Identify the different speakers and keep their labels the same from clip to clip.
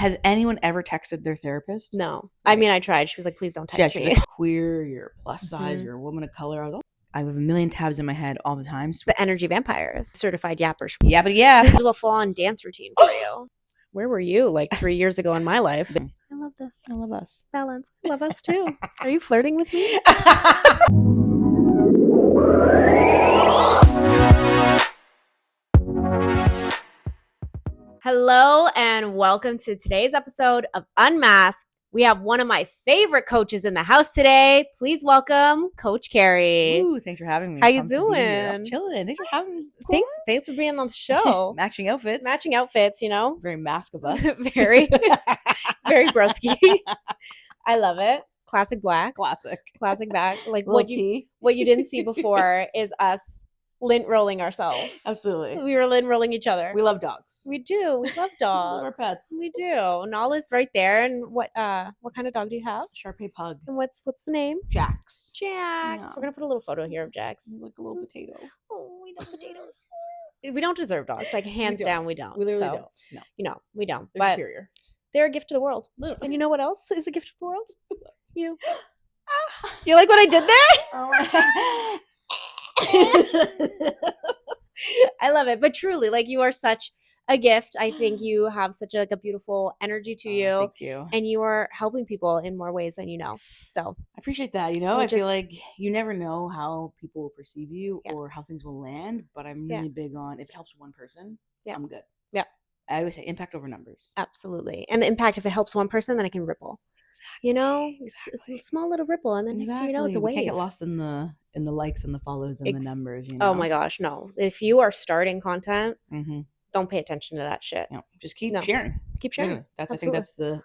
Speaker 1: has anyone ever texted their therapist?
Speaker 2: No. I mean, I tried. She was like, please don't text me.
Speaker 1: Like, queer, you're plus size, you're a woman of color. I have a million tabs in my head all the time.
Speaker 2: The energy vampires, certified yappers.
Speaker 1: Yeah, but yeah.
Speaker 2: This is a full-on dance routine for you. Where were you like 3 years ago in my life? I love this.
Speaker 1: I love us.
Speaker 2: Balance. I love us too. Are you flirting with me? Hello and welcome to today's episode of UnMASCed. We have one of my favorite coaches in the house today. Please welcome Coach Carey.
Speaker 1: Ooh, thanks for having me.
Speaker 2: How you doing?
Speaker 1: I'm chilling. Thanks for having me. Cool.
Speaker 2: Thanks for being on the show.
Speaker 1: Matching outfits,
Speaker 2: you know.
Speaker 1: Very mask of us.
Speaker 2: very broski. I love it. Classic black.
Speaker 1: Classic
Speaker 2: black. Like
Speaker 1: what
Speaker 2: you didn't see before is us lint rolling ourselves.
Speaker 1: Absolutely.
Speaker 2: We were lint rolling each other.
Speaker 1: We love dogs.
Speaker 2: We do. We love dogs.
Speaker 1: We love our pets.
Speaker 2: We do. Nala's right there. And what kind of dog do you have?
Speaker 1: Shar-Pei pug.
Speaker 2: And what's the name?
Speaker 1: Jax.
Speaker 2: Yeah. We're gonna put a little photo here of Jax.
Speaker 1: He's like a little potato.
Speaker 2: Oh, we love potatoes. We don't deserve dogs. Like hands down, we don't.
Speaker 1: We literally don't. No.
Speaker 2: You know, we don't.
Speaker 1: They're
Speaker 2: but
Speaker 1: superior.
Speaker 2: They're a gift to the world. And you know what else is a gift to the world? You. You like what I did there? I love it. But truly, like, you are such a gift. I think you have such a beautiful energy to you.
Speaker 1: Thank you.
Speaker 2: And you are helping people in more ways than you know. So
Speaker 1: I appreciate that. You know, I feel like you never know how people will perceive you or how things will land. But I'm really big on, if it helps one person, I'm good.
Speaker 2: Yeah.
Speaker 1: I always say impact over numbers.
Speaker 2: Absolutely. And the impact, if it helps one person, then it can ripple.
Speaker 1: Exactly.
Speaker 2: You know, it's a small little ripple, and then next thing you know, it's a wave.
Speaker 1: You can't get lost in the likes and the follows and the numbers. You know?
Speaker 2: Oh my gosh, no! If you are starting content, don't pay attention to that shit.
Speaker 1: No, just keep sharing.
Speaker 2: Keep sharing.
Speaker 1: Literally. I think that's the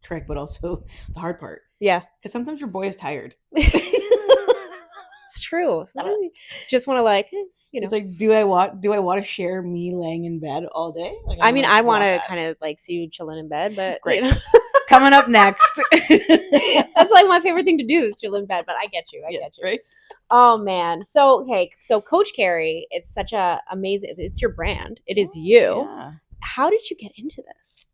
Speaker 1: trick, but also the hard part.
Speaker 2: Yeah,
Speaker 1: because sometimes your boy is tired.
Speaker 2: It's true. Sometimes you just want to you know.
Speaker 1: It's like, do I want to share me laying in bed all day? Like,
Speaker 2: I mean, I want to kind of see you chilling in bed, but
Speaker 1: great.
Speaker 2: You know.
Speaker 1: Coming up next.
Speaker 2: That's like my favorite thing to do is chill in bed, but I get you.
Speaker 1: Right?
Speaker 2: Oh man. So Coach Carey, it's such a amazing, it's your brand. It is you.
Speaker 1: Yeah.
Speaker 2: How did you get into this?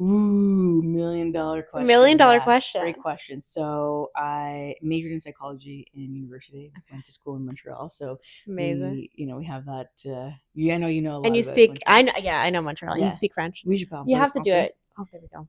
Speaker 1: Ooh, $1 million question.
Speaker 2: $1 million question.
Speaker 1: Great question. So I majored in psychology in university. I went to school in Montreal. So
Speaker 2: amazing.
Speaker 1: We have that. I know you know a lot.
Speaker 2: And you speak. I know Montreal. Yeah. You speak French. You have to do it. Oh, there we go.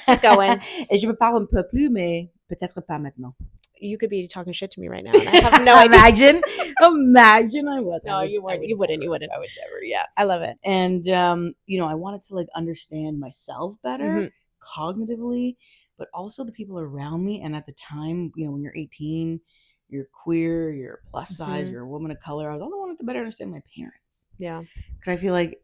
Speaker 2: Keep going.
Speaker 1: Et je me parle un peu plus, mais peut-être pas maintenant.
Speaker 2: You could be talking shit to me right now, and I have no idea.
Speaker 1: Imagine I wasn't.
Speaker 2: No, you wouldn't. You wouldn't.
Speaker 1: I would never. Yeah,
Speaker 2: I love it.
Speaker 1: And I wanted to understand myself better, cognitively, but also the people around me. And at the time, when you're 18, you're queer, you're plus size, you're a woman of color. I also wanted to better understand my parents.
Speaker 2: Yeah,
Speaker 1: because I feel like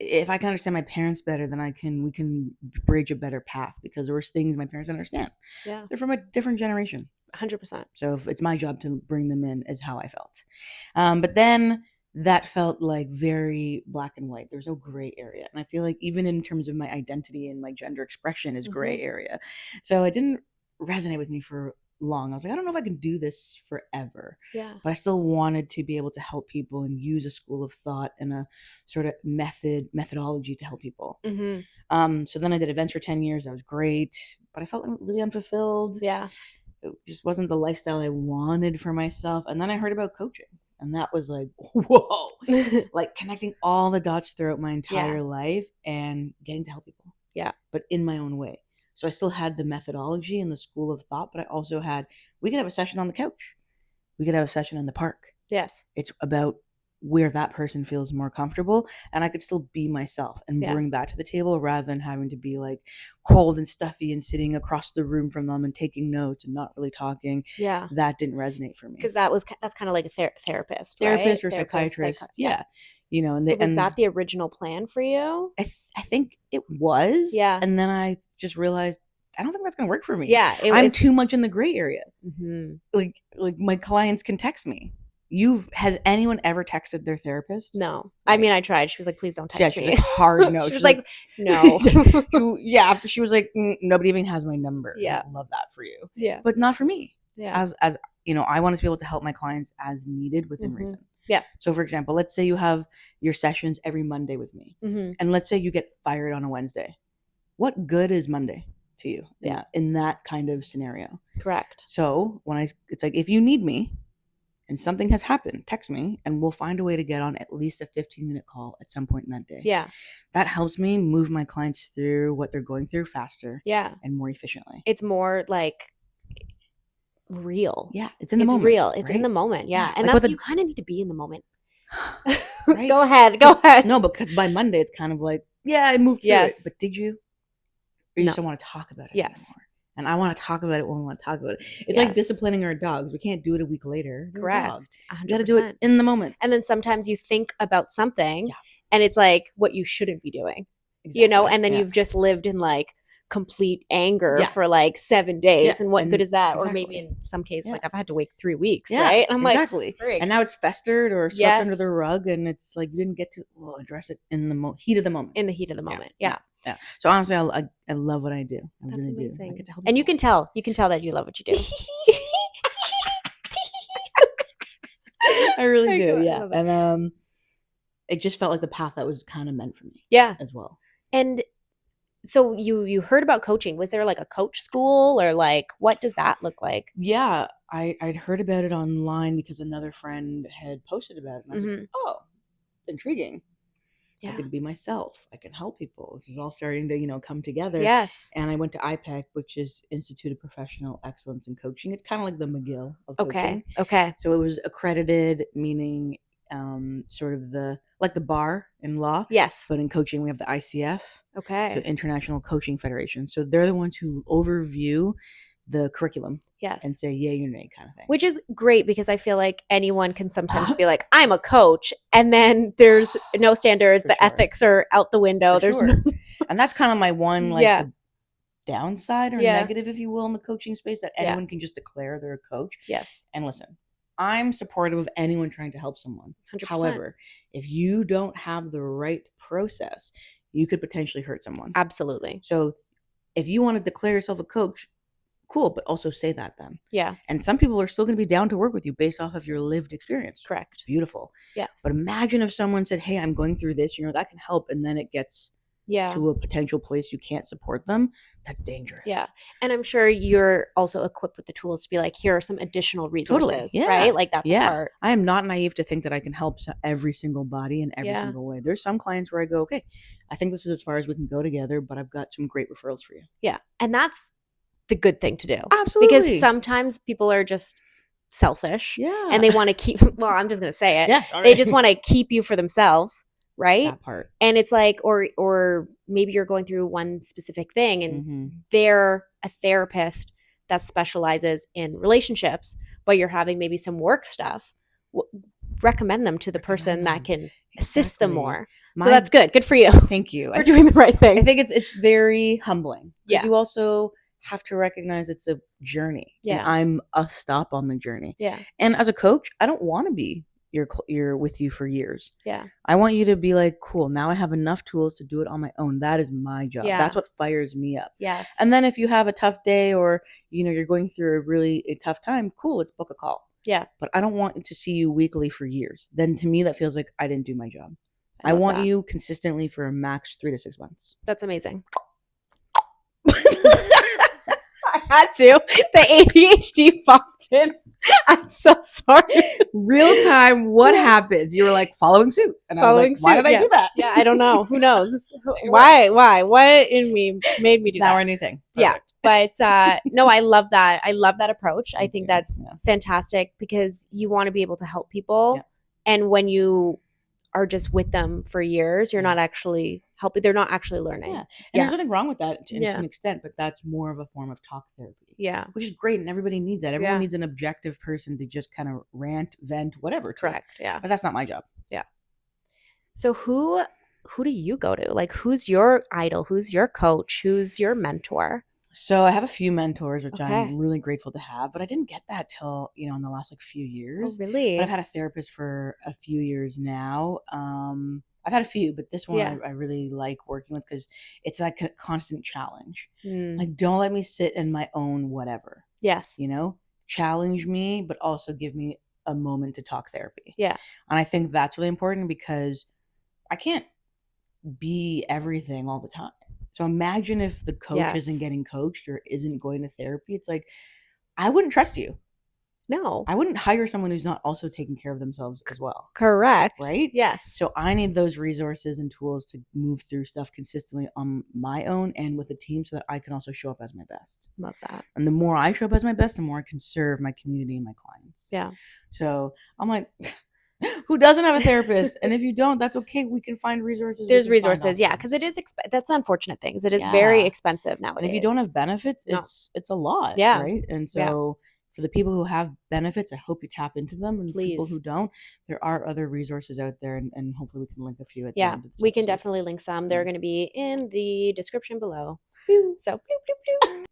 Speaker 1: if I can understand my parents better, then we can bridge a better path, because there was things my parents didn't understand.
Speaker 2: Yeah,
Speaker 1: they're from a different generation.
Speaker 2: 100%.
Speaker 1: So if it's my job to bring them in, is how I felt. But then that felt like very black and white. There's no gray area. And I feel like even in terms of my identity and my gender expression is gray area. So it didn't resonate with me for long. I was like, I don't know if I can do this forever.
Speaker 2: Yeah.
Speaker 1: But I still wanted to be able to help people and use a school of thought and a sort of methodology to help people. So then I did events for 10 years. That was great. But I felt really unfulfilled.
Speaker 2: Yeah.
Speaker 1: It just wasn't the lifestyle I wanted for myself. And then I heard about coaching, and that was like, whoa, like connecting all the dots throughout my entire life and getting to help people.
Speaker 2: Yeah.
Speaker 1: But in my own way. So I still had the methodology and the school of thought, but I also we could have a session on the couch. We could have a session in the park.
Speaker 2: Yes.
Speaker 1: It's about where that person feels more comfortable, and I could still be myself and bring that to the table, rather than having to be like cold and stuffy and sitting across the room from them and taking notes and not really talking.
Speaker 2: Yeah.
Speaker 1: That didn't resonate for me.
Speaker 2: Because that's kind of like a therapist,
Speaker 1: or psychiatrist. Yeah. And
Speaker 2: was that the original plan for you?
Speaker 1: I think it was.
Speaker 2: Yeah.
Speaker 1: And then I just realized, I don't think that's going to work for me.
Speaker 2: Yeah.
Speaker 1: I'm too much in the gray area.
Speaker 2: Mm-hmm.
Speaker 1: Like my clients can text me. Has anyone ever texted their therapist?
Speaker 2: No. I mean, I tried. She was like, please don't text me.
Speaker 1: She was like, hard no.
Speaker 2: She was like, no.
Speaker 1: She was like, nobody even has my number.
Speaker 2: Yeah.
Speaker 1: I love that for you.
Speaker 2: Yeah.
Speaker 1: But not for me.
Speaker 2: Yeah.
Speaker 1: As I wanted to be able to help my clients as needed within reason.
Speaker 2: Yes.
Speaker 1: So, for example, let's say you have your sessions every Monday with me. And let's say you get fired on a Wednesday. what good is Monday to you
Speaker 2: Yeah.
Speaker 1: in that kind of scenario?
Speaker 2: Correct.
Speaker 1: So it's like, if you need me and something has happened, text me and we'll find a way to get on at least a 15-minute call at some point in that day.
Speaker 2: Yeah.
Speaker 1: That helps me move my clients through what they're going through faster and more efficiently.
Speaker 2: It's more like real.
Speaker 1: Yeah, it's in the moment.
Speaker 2: Real. It's
Speaker 1: right?
Speaker 2: in the moment. Yeah. And
Speaker 1: like
Speaker 2: that's, you kind of need to be in the moment.
Speaker 1: Right?
Speaker 2: Go ahead.
Speaker 1: No, because by Monday it's kind of like, yeah, I moved through it. But did you? Or you just don't want to talk about it anymore. And I want to talk about it when we want to talk about it. It's like disciplining our dogs. We can't do it a week later.
Speaker 2: Correct.
Speaker 1: You got to do it in the moment.
Speaker 2: And then sometimes you think about something and it's like what you shouldn't be doing, you know, and then you've just lived in like complete anger for like 7 days. And what good is that? Or maybe in some cases, like I've had to wait 3 weeks, right? And I'm like,
Speaker 1: and now it's festered or swept under the rug, and it's like you didn't get to address it in the heat of the moment.
Speaker 2: In the heat of the moment. Yeah.
Speaker 1: So honestly, I love what I do. I
Speaker 2: That's
Speaker 1: really
Speaker 2: amazing.
Speaker 1: do. I get to help
Speaker 2: and
Speaker 1: people.
Speaker 2: you can tell that you love what you do.
Speaker 1: I really do. Yeah. And it just felt like the path that was kind of meant for me.
Speaker 2: Yeah.
Speaker 1: As well.
Speaker 2: And so you heard about coaching. Was there like a coach school, or like what does that look like?
Speaker 1: Yeah, I'd heard about it online because another friend had posted about it. And I was like, oh, intriguing. I could be myself. I can help people. This is all starting to, come together.
Speaker 2: Yes.
Speaker 1: And I went to IPEC, which is Institute of Professional Excellence in Coaching. It's kind of like the McGill of coaching.
Speaker 2: Okay.
Speaker 1: So it was accredited, meaning sort of the bar in law.
Speaker 2: Yes.
Speaker 1: But in coaching, we have the ICF.
Speaker 2: Okay.
Speaker 1: So International Coaching Federation. So they're the ones who overview the curriculum.
Speaker 2: Yes.
Speaker 1: And say yay or nay kind of thing.
Speaker 2: Which is great because I feel like anyone can sometimes be like, I'm a coach. And then there's no standards. The ethics are out the window.
Speaker 1: And that's kind of my one the downside or negative, if you will, in the coaching space, that anyone can just declare they're a coach.
Speaker 2: Yes.
Speaker 1: And listen, I'm supportive of anyone trying to help someone.
Speaker 2: 100%.
Speaker 1: However, if you don't have the right process, you could potentially hurt someone.
Speaker 2: Absolutely.
Speaker 1: So if you want to declare yourself a coach, cool, but also say that then.
Speaker 2: Yeah.
Speaker 1: And some people are still going to be down to work with you based off of your lived experience.
Speaker 2: Correct.
Speaker 1: Beautiful.
Speaker 2: Yes.
Speaker 1: But imagine if someone said, hey, I'm going through this, that can help. And then it gets to a potential place you can't support them. That's dangerous.
Speaker 2: Yeah. And I'm sure you're also equipped with the tools to be like, here are some additional resources, right? Like that's a part.
Speaker 1: I am not naive to think that I can help every single body in every single way. There's some clients where I go, okay, I think this is as far as we can go together, but I've got some great referrals for you.
Speaker 2: Yeah. And that's the good thing to do.
Speaker 1: Absolutely.
Speaker 2: Because sometimes people are just selfish.
Speaker 1: Yeah.
Speaker 2: And they want to keep, well, I'm just going to say it.
Speaker 1: Yeah.
Speaker 2: They just want to keep you for themselves. Right.
Speaker 1: That part.
Speaker 2: And it's like, or maybe you're going through one specific thing and they're a therapist that specializes in relationships, but you're having maybe some work stuff. Recommend them to the person that can assist them more. So that's good. Good for you.
Speaker 1: Thank you
Speaker 2: for doing the right thing.
Speaker 1: I think it's very humbling.
Speaker 2: Yeah.
Speaker 1: You also have to recognize it's a journey.
Speaker 2: Yeah.
Speaker 1: And I'm a stop on the journey.
Speaker 2: Yeah.
Speaker 1: And as a coach, I don't want to be you're with you for years.
Speaker 2: Yeah.
Speaker 1: I want you to be like, cool, now I have enough tools to do it on my own. That is my job.
Speaker 2: Yeah.
Speaker 1: That's what fires me up.
Speaker 2: Yes.
Speaker 1: And then if you have a tough day or, you're going through a tough time, cool, let's book a call.
Speaker 2: Yeah.
Speaker 1: But I don't want to see you weekly for years. Then to me, that feels like I didn't do my job. I want you consistently for a max 3 to 6 months.
Speaker 2: That's amazing. I had to. The ADHD popped in. I'm so sorry.
Speaker 1: Real time, what happens? You were like following suit. And I was like, why did I do that?
Speaker 2: Yeah, I don't know. Who knows? Why? What in me made me do that?
Speaker 1: Now or anything.
Speaker 2: Perfect. Yeah. But no, I love that. I love that approach. I think that's fantastic because you want to be able to help people. Yeah. And when you are just with them for years, you're not actually helping. They're not actually learning.
Speaker 1: Yeah. And there's nothing wrong with that to an extent, but that's more of a form of talk therapy.
Speaker 2: Yeah.
Speaker 1: Which is great. And everybody needs that. Everyone needs an objective person to just kind of rant, vent, whatever.
Speaker 2: Correct. Yeah.
Speaker 1: But that's not my job.
Speaker 2: Yeah. So who do you go to? Like, who's your idol? Who's your coach? Who's your mentor?
Speaker 1: So I have a few mentors, which I'm really grateful to have, but I didn't get that till, in the last few years.
Speaker 2: Oh, really?
Speaker 1: But I've had a therapist for a few years now. I've had a few, but this one I really like working with because it's like a constant challenge. Like, don't let me sit in my own whatever.
Speaker 2: Yes.
Speaker 1: Challenge me, but also give me a moment to talk therapy.
Speaker 2: Yeah.
Speaker 1: And I think that's really important because I can't be everything all the time. So imagine if the coach
Speaker 2: Yes.
Speaker 1: isn't getting coached or isn't going to therapy. It's like, I wouldn't trust you.
Speaker 2: No.
Speaker 1: I wouldn't hire someone who's not also taking care of themselves as well.
Speaker 2: Correct.
Speaker 1: Right?
Speaker 2: Yes.
Speaker 1: So I need those resources and tools to move through stuff consistently on my own and with a team so that I can also show up as my best.
Speaker 2: Love that.
Speaker 1: And the more I show up as my best, the more I can serve my community and my clients.
Speaker 2: Yeah.
Speaker 1: So I'm like, who doesn't have a therapist? And if you don't, that's okay. We can find resources.
Speaker 2: There's resources. Yeah. Because it is, that's unfortunate things. It is very expensive nowadays.
Speaker 1: And if you don't have benefits, it's a lot.
Speaker 2: Yeah.
Speaker 1: Right. And so for the people who have benefits, I hope you tap into them. And for people who don't, there are other resources out there. And hopefully we can link a few at the end of this
Speaker 2: we can
Speaker 1: episode.
Speaker 2: definitely link some. They're going to be in the description below. So,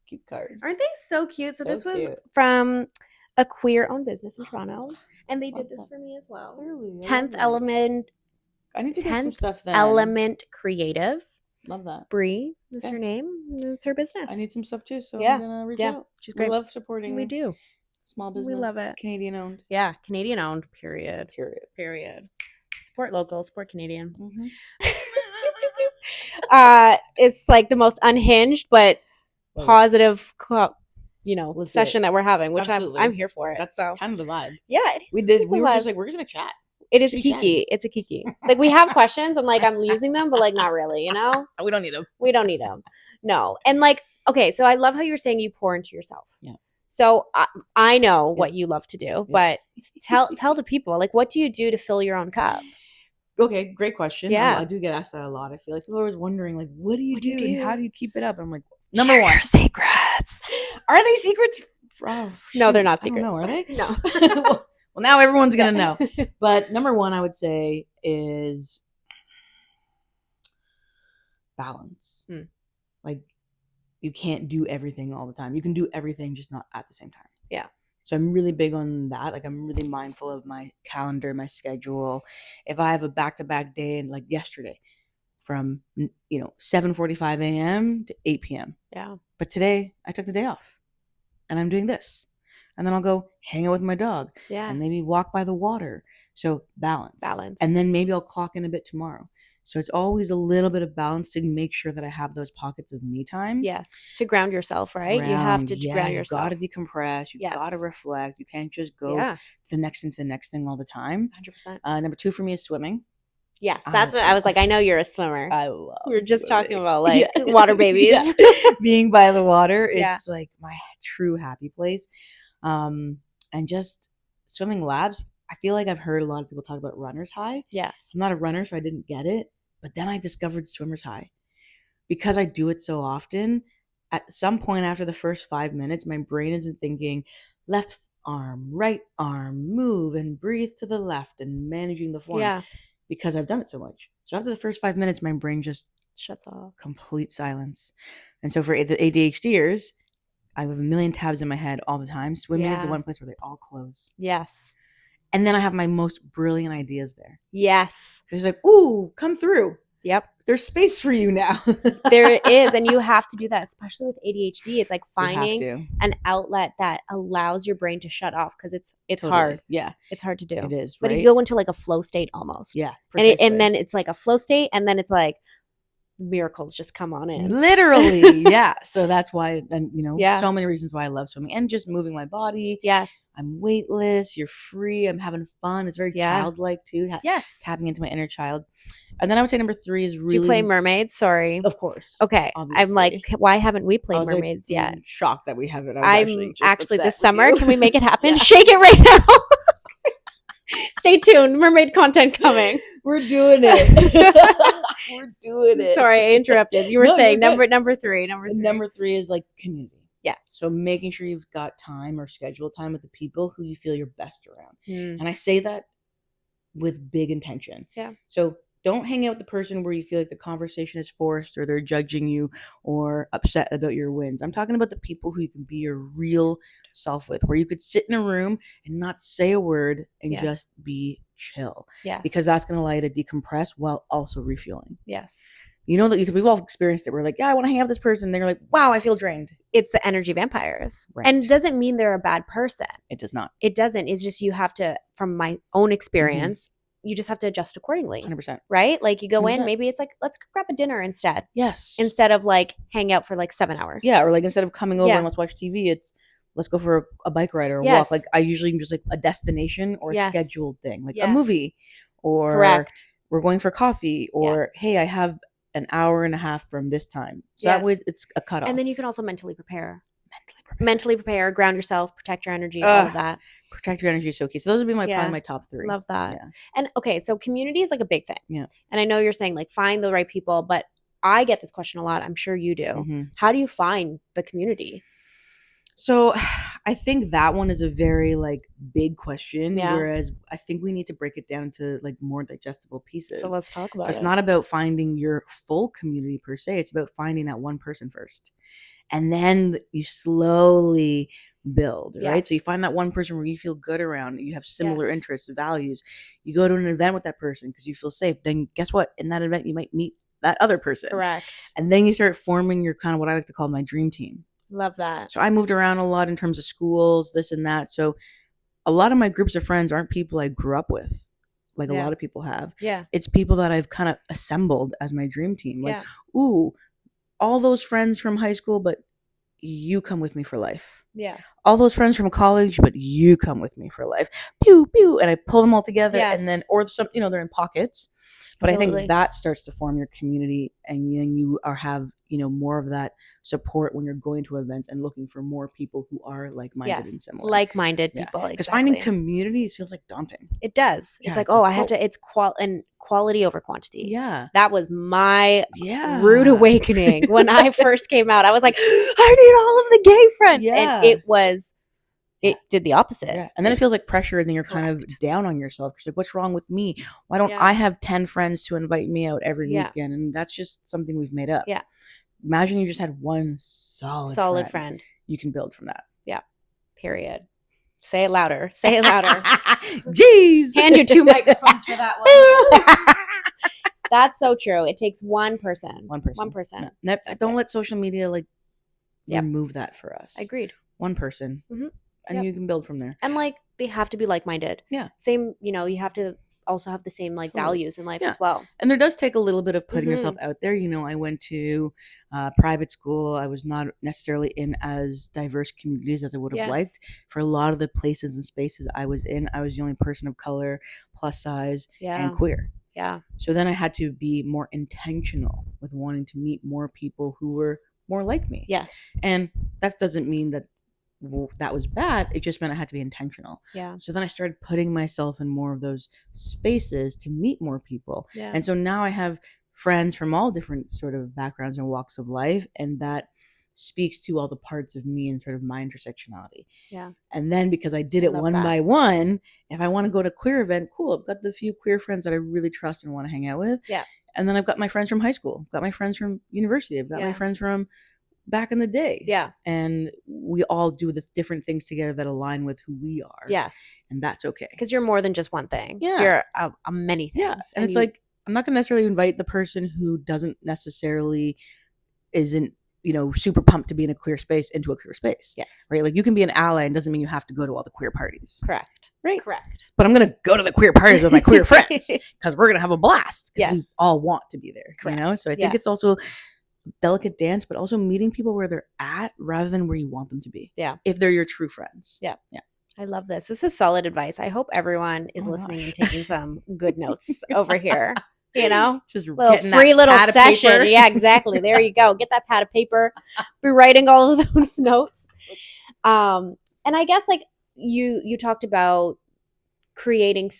Speaker 1: cute cards.
Speaker 2: Aren't they so cute? So this was
Speaker 1: cute.
Speaker 2: From a queer-owned business in Toronto. And they did this for me as well.
Speaker 1: Clearly,
Speaker 2: 10th Element.
Speaker 1: I need to get some stuff then.
Speaker 2: Element Creative.
Speaker 1: Love that.
Speaker 2: Bree is her name. It's her business.
Speaker 1: I need some stuff too, so
Speaker 2: Yeah.
Speaker 1: I'm gonna reach out.
Speaker 2: She's great.
Speaker 1: We love supporting.
Speaker 2: We do.
Speaker 1: Small business.
Speaker 2: We love it.
Speaker 1: Canadian owned.
Speaker 2: Yeah, Canadian owned. Period.
Speaker 1: Period.
Speaker 2: Support local. Support Canadian.
Speaker 1: Mm-hmm.
Speaker 2: It's like the most unhinged but positive, session that we're having, which I'm here for it.
Speaker 1: That's
Speaker 2: so
Speaker 1: kind of the vibe.
Speaker 2: Yeah, it is.
Speaker 1: We were just like, we're just gonna chat.
Speaker 2: It is kiki. It's a kiki. Like we have questions and like I'm using them, but like not really,
Speaker 1: We don't need them.
Speaker 2: We don't need them. No. And like, okay, so I love how you're saying you pour into yourself.
Speaker 1: Yeah.
Speaker 2: So I know what you love to do, but tell the people, like, what do you do to fill your own cup?
Speaker 1: Okay, great question.
Speaker 2: Yeah.
Speaker 1: I do get asked that a lot. I feel like people are always wondering, like, what do you do and how do you keep it up? I'm like,
Speaker 2: Number one, your secrets.
Speaker 1: Are they secrets? Oh,
Speaker 2: no, they're not secrets.
Speaker 1: No, are they?
Speaker 2: No.
Speaker 1: Well, now everyone's gonna know. But number one, I would say, is balance. Like, you can't do everything all the time. You can do everything, just not at the same time.
Speaker 2: Yeah.
Speaker 1: So I'm really big on that. Like, I'm really mindful of my calendar, my schedule. If I have a back-to-back day, and like yesterday, from 7:45 a.m. to 8 p.m.
Speaker 2: Yeah.
Speaker 1: But today I took the day off, and I'm doing this, and then I'll go hang out with my dog, and maybe walk by the water. So balance, and then maybe I'll clock in a bit tomorrow. So it's always a little bit of balance to make sure that I have those pockets of me time.
Speaker 2: Yes. To ground yourself, right? You have to ground yourself.
Speaker 1: You got to decompress. You got to reflect. You can't just go to the next thing all the time.
Speaker 2: 100%.
Speaker 1: Number two for me is swimming.
Speaker 2: Yes. That's what I was like. I know you're a swimmer.
Speaker 1: I love
Speaker 2: We were just
Speaker 1: swimming.
Speaker 2: talking about like water babies.
Speaker 1: Being by the water. It's like my true happy place. And just swimming laps. I feel like I've heard a lot of people talk about runner's high.
Speaker 2: Yes.
Speaker 1: I'm not a runner, so I didn't get it. But then I discovered swimmer's high. Because I do it so often, at some point after the first 5 minutes, my brain isn't thinking left arm, right arm, move and breathe to the left and managing the form.
Speaker 2: Yeah.
Speaker 1: Because I've done it so much. So after the first 5 minutes, my brain just
Speaker 2: shuts off.
Speaker 1: Complete silence. And so for the ADHDers, I have a million tabs in my head all the time. Swimming is the one place where they all close.
Speaker 2: Yes.
Speaker 1: And then I have my most brilliant ideas there.
Speaker 2: Yes.
Speaker 1: So it's like, ooh, come through.
Speaker 2: Yep.
Speaker 1: There's space for you now.
Speaker 2: There is. And you have to do that, especially with ADHD. It's like finding an outlet that allows your brain to shut off because it's totally hard.
Speaker 1: Yeah.
Speaker 2: It's hard to do.
Speaker 1: It is.
Speaker 2: But you go into like a flow state almost.
Speaker 1: Yeah.
Speaker 2: And then it's like a flow state. And then it's like miracles just come on in.
Speaker 1: Literally. Yeah. So that's why, and so many reasons why I love swimming and just moving my body.
Speaker 2: Yes.
Speaker 1: I'm weightless. You're free. I'm having fun. It's very childlike too.
Speaker 2: Yes.
Speaker 1: Tapping into my inner child. And then I would say number three is really.
Speaker 2: Do you play mermaids? Sorry.
Speaker 1: Of course.
Speaker 2: Okay.
Speaker 1: Obviously.
Speaker 2: I'm like, why haven't we played mermaids yet?
Speaker 1: I'm shocked that we haven't.
Speaker 2: I'm actually this summer. Can we make it happen? Shake it right now. Stay tuned. Mermaid content coming.
Speaker 1: We're doing it. We're doing it.
Speaker 2: Sorry, I interrupted. You were saying number three.
Speaker 1: Number three is like community.
Speaker 2: Yes.
Speaker 1: So making sure you've got time or schedule time with the people who you feel you're best around. And I say that with big intention.
Speaker 2: Yeah.
Speaker 1: So don't hang out with the person where you feel like the conversation is forced or they're judging you or upset about your wins. I'm talking about the people who you can be your real self with, where you could sit in a room and not say a word and just be chill.
Speaker 2: Yes.
Speaker 1: Because that's going to allow you to decompress while also refueling.
Speaker 2: Yes.
Speaker 1: You know that we've all experienced it. We're like, I want to hang out with this person. They're like, wow, I feel drained.
Speaker 2: It's the energy vampires.
Speaker 1: Right.
Speaker 2: And it doesn't mean they're a bad person.
Speaker 1: It does not.
Speaker 2: It doesn't. It's just you have to, from my own experience, you just have to adjust accordingly.
Speaker 1: 100%.
Speaker 2: Right? Like you go
Speaker 1: 100%.
Speaker 2: in, maybe it's like, let's grab a dinner instead.
Speaker 1: Yes.
Speaker 2: Instead of like hang out for like 7 hours.
Speaker 1: Yeah. Or like instead of coming over
Speaker 2: Yeah.
Speaker 1: and let's watch TV, it's let's go for a bike ride or a
Speaker 2: Yes.
Speaker 1: walk. Like I usually just like a destination or a
Speaker 2: Yes.
Speaker 1: scheduled thing, like a
Speaker 2: Yes.
Speaker 1: movie, or
Speaker 2: Correct.
Speaker 1: we're going for coffee, or hey, I have an hour and a half from this time. So that way it's a cutoff.
Speaker 2: And then you can also mentally prepare, ground yourself, protect your energy, all of that.
Speaker 1: Protect your energy is so key. So those would be probably my top 3.
Speaker 2: Love that.
Speaker 1: Yeah.
Speaker 2: And okay, so community is like a big thing.
Speaker 1: Yeah.
Speaker 2: And I know you're saying like find the right people, but I get this question a lot. I'm sure you do.
Speaker 1: Mm-hmm.
Speaker 2: How do you find the community?
Speaker 1: So I think that one is a very like big question, whereas I think we need to break it down to like more digestible pieces.
Speaker 2: So let's talk about it.
Speaker 1: So it's not about finding your full community per se. It's about finding that one person first. And then you slowly build, right? So you find that one person where you feel good around, you have similar interests, values. You go to an event with that person because you feel safe. Then guess what? In that event, you might meet that other person.
Speaker 2: Correct.
Speaker 1: And then you start forming your kind of what I like to call my dream team.
Speaker 2: Love that.
Speaker 1: So I moved around a lot in terms of schools, this and that. So a lot of my groups of friends aren't people I grew up with, like a lot of people have.
Speaker 2: Yeah.
Speaker 1: It's people that I've kind of assembled as my dream team. Like, ooh, all those friends from high school, but you come with me for life.
Speaker 2: Yeah.
Speaker 1: All those friends from college, but you come with me for life. Pew, pew. And I pull them all together. And then, or some, they're in pockets. But I think that starts to form your community, and then you have, more of that support when you're going to events and looking for more people who are like-minded and similar.
Speaker 2: Like-minded people.
Speaker 1: Because finding communities feels like daunting.
Speaker 2: It does. It's like, I have to, it's quality over quantity.
Speaker 1: Yeah.
Speaker 2: That was my rude awakening when I first came out. I was like, I need all of the gay friends. And it did the opposite.
Speaker 1: Yeah. And then it feels like pressure, and then you're kind of down on yourself. Because like, what's wrong with me? Why don't I have 10 friends to invite me out every weekend? And that's just something we've made up.
Speaker 2: Yeah.
Speaker 1: Imagine you just had one solid friend. You can build from that.
Speaker 2: Yeah. Period. Say it louder. Say it louder.
Speaker 1: Jeez.
Speaker 2: Hand you 2 microphones for that one. That's so true. It takes one person. One person.
Speaker 1: No, don't let social media remove that for us.
Speaker 2: Agreed.
Speaker 1: One person. Mm-hmm. And you can build from there.
Speaker 2: And they have to be like-minded.
Speaker 1: Yeah.
Speaker 2: Same, you have to also have the same values in life as well.
Speaker 1: And there does take a little bit of putting yourself out there. I went to private school. I was not necessarily in as diverse communities as I would have liked. For a lot of the places and spaces I was in, I was the only person of color, plus size, and queer.
Speaker 2: Yeah.
Speaker 1: So then I had to be more intentional with wanting to meet more people who were more like me.
Speaker 2: Yes.
Speaker 1: And that doesn't mean that that was bad. It just meant I had to be intentional.
Speaker 2: Yeah.
Speaker 1: So then I started putting myself in more of those spaces to meet more people.
Speaker 2: Yeah.
Speaker 1: And so now I have friends from all different sort of backgrounds and walks of life, and that speaks to all the parts of me and sort of my intersectionality.
Speaker 2: Yeah.
Speaker 1: And then because I did it one by one, if I want to go to a queer event, cool. I've got the few queer friends that I really trust and want to hang out with.
Speaker 2: Yeah.
Speaker 1: And then I've got my friends from high school. I've got my friends from university. I've got my friends from back in the day.
Speaker 2: Yeah.
Speaker 1: And we all do the different things together that align with who we are.
Speaker 2: Yes.
Speaker 1: And that's okay.
Speaker 2: Because you're more than just one thing.
Speaker 1: Yeah.
Speaker 2: You're a many things.
Speaker 1: Yeah. And it's like, I'm not going to necessarily invite the person who doesn't necessarily isn't, super pumped to be in a queer space into a queer space.
Speaker 2: Yes.
Speaker 1: Right? Like you can be an ally and doesn't mean you have to go to all the queer parties.
Speaker 2: Correct.
Speaker 1: Right?
Speaker 2: Correct.
Speaker 1: But I'm going to go to the queer parties with my queer friends because we're going to have a blast.
Speaker 2: Yes.
Speaker 1: We all want to be there.
Speaker 2: Correct.
Speaker 1: So I think it's also delicate dance, but also meeting people where they're at rather than where you want them to be.
Speaker 2: Yeah.
Speaker 1: If they're your true friends.
Speaker 2: Yeah. Yeah. I love this. This is solid advice. I hope everyone is listening and taking some good notes over here. Just free little session. Yeah, exactly. There you go. Get that pad of paper. Be writing all of those notes. And I guess you talked about creating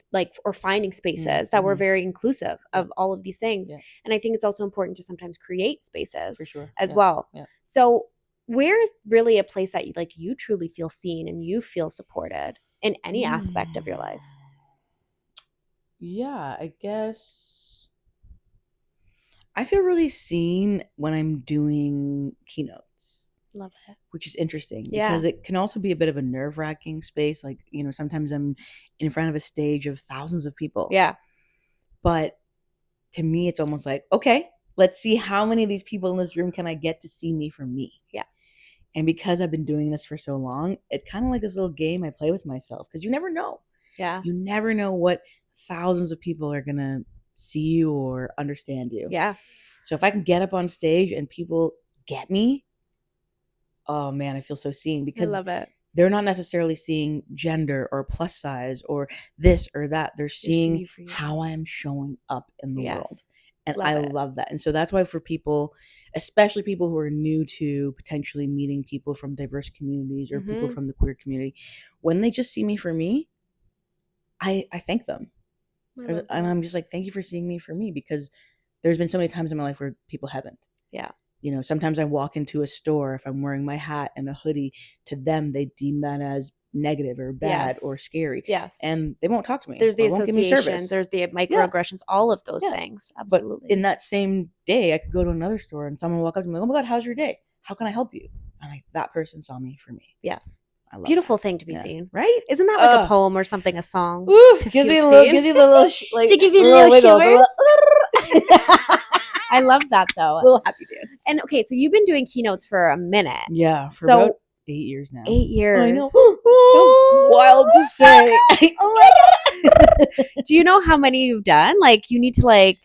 Speaker 2: or finding spaces that were very inclusive of all of these things. Yeah. And I think it's also important to sometimes create spaces for sure. As well. Yeah. So where is really a place that you truly feel seen and you feel supported in any aspect of your life?
Speaker 1: Yeah, I guess I feel really seen when I'm doing keynotes.
Speaker 2: Love it.
Speaker 1: Which is interesting because it can also be a bit of a nerve-wracking space. Sometimes I'm in front of a stage of thousands of people.
Speaker 2: Yeah.
Speaker 1: But to me, it's almost like, okay, let's see how many of these people in this room can I get to see me for me.
Speaker 2: Yeah.
Speaker 1: And because I've been doing this for so long, it's kind of like this little game I play with myself because you never know.
Speaker 2: Yeah.
Speaker 1: You never know what thousands of people are going to see you or understand you.
Speaker 2: Yeah.
Speaker 1: So if I can get up on stage and people get me, oh man, I feel so seen,
Speaker 2: I
Speaker 1: because
Speaker 2: love it.
Speaker 1: they're not necessarily seeing gender or plus size or this or that. They're seeing
Speaker 2: you for you.
Speaker 1: how I am showing up in the world.
Speaker 2: Yes.
Speaker 1: And
Speaker 2: Love
Speaker 1: I
Speaker 2: it.
Speaker 1: love that. And so that's why for people, especially people who are new to potentially meeting people from diverse communities or people from the queer community, when they just see me for me, I thank them. And I'm just like, thank you for seeing me for me, because there's been so many times in my life where people haven't.
Speaker 2: Yeah.
Speaker 1: You know, sometimes I walk into a store, if I'm wearing my hat and a hoodie, to them, they deem that as negative or bad or scary.
Speaker 2: Yes.
Speaker 1: And they won't talk to me.
Speaker 2: There's the
Speaker 1: won't give me
Speaker 2: associations,
Speaker 1: service.
Speaker 2: there's the microaggressions, all of those things. Absolutely.
Speaker 1: But in that same day, I could go to another store and someone walk up to me like, oh my God, how's your day? How can I help you? I'm like, that person saw me for me.
Speaker 2: Yes.
Speaker 1: I love
Speaker 2: Beautiful
Speaker 1: that.
Speaker 2: thing to be seen.
Speaker 1: Right?
Speaker 2: Isn't that like a poem or something, a song?
Speaker 1: Ooh,
Speaker 2: to
Speaker 1: gives
Speaker 2: feel
Speaker 1: me a little,
Speaker 2: seen?
Speaker 1: gives you the little,
Speaker 2: To give you little shivers?
Speaker 1: little
Speaker 2: I love that though.
Speaker 1: little happy dance.
Speaker 2: And okay, so you've been doing keynotes for a minute.
Speaker 1: Yeah, for about 8 years now.
Speaker 2: 8 years.
Speaker 1: I know. Sounds wild to say.
Speaker 2: Oh my God. Do you know how many you've done? Like, you need to like.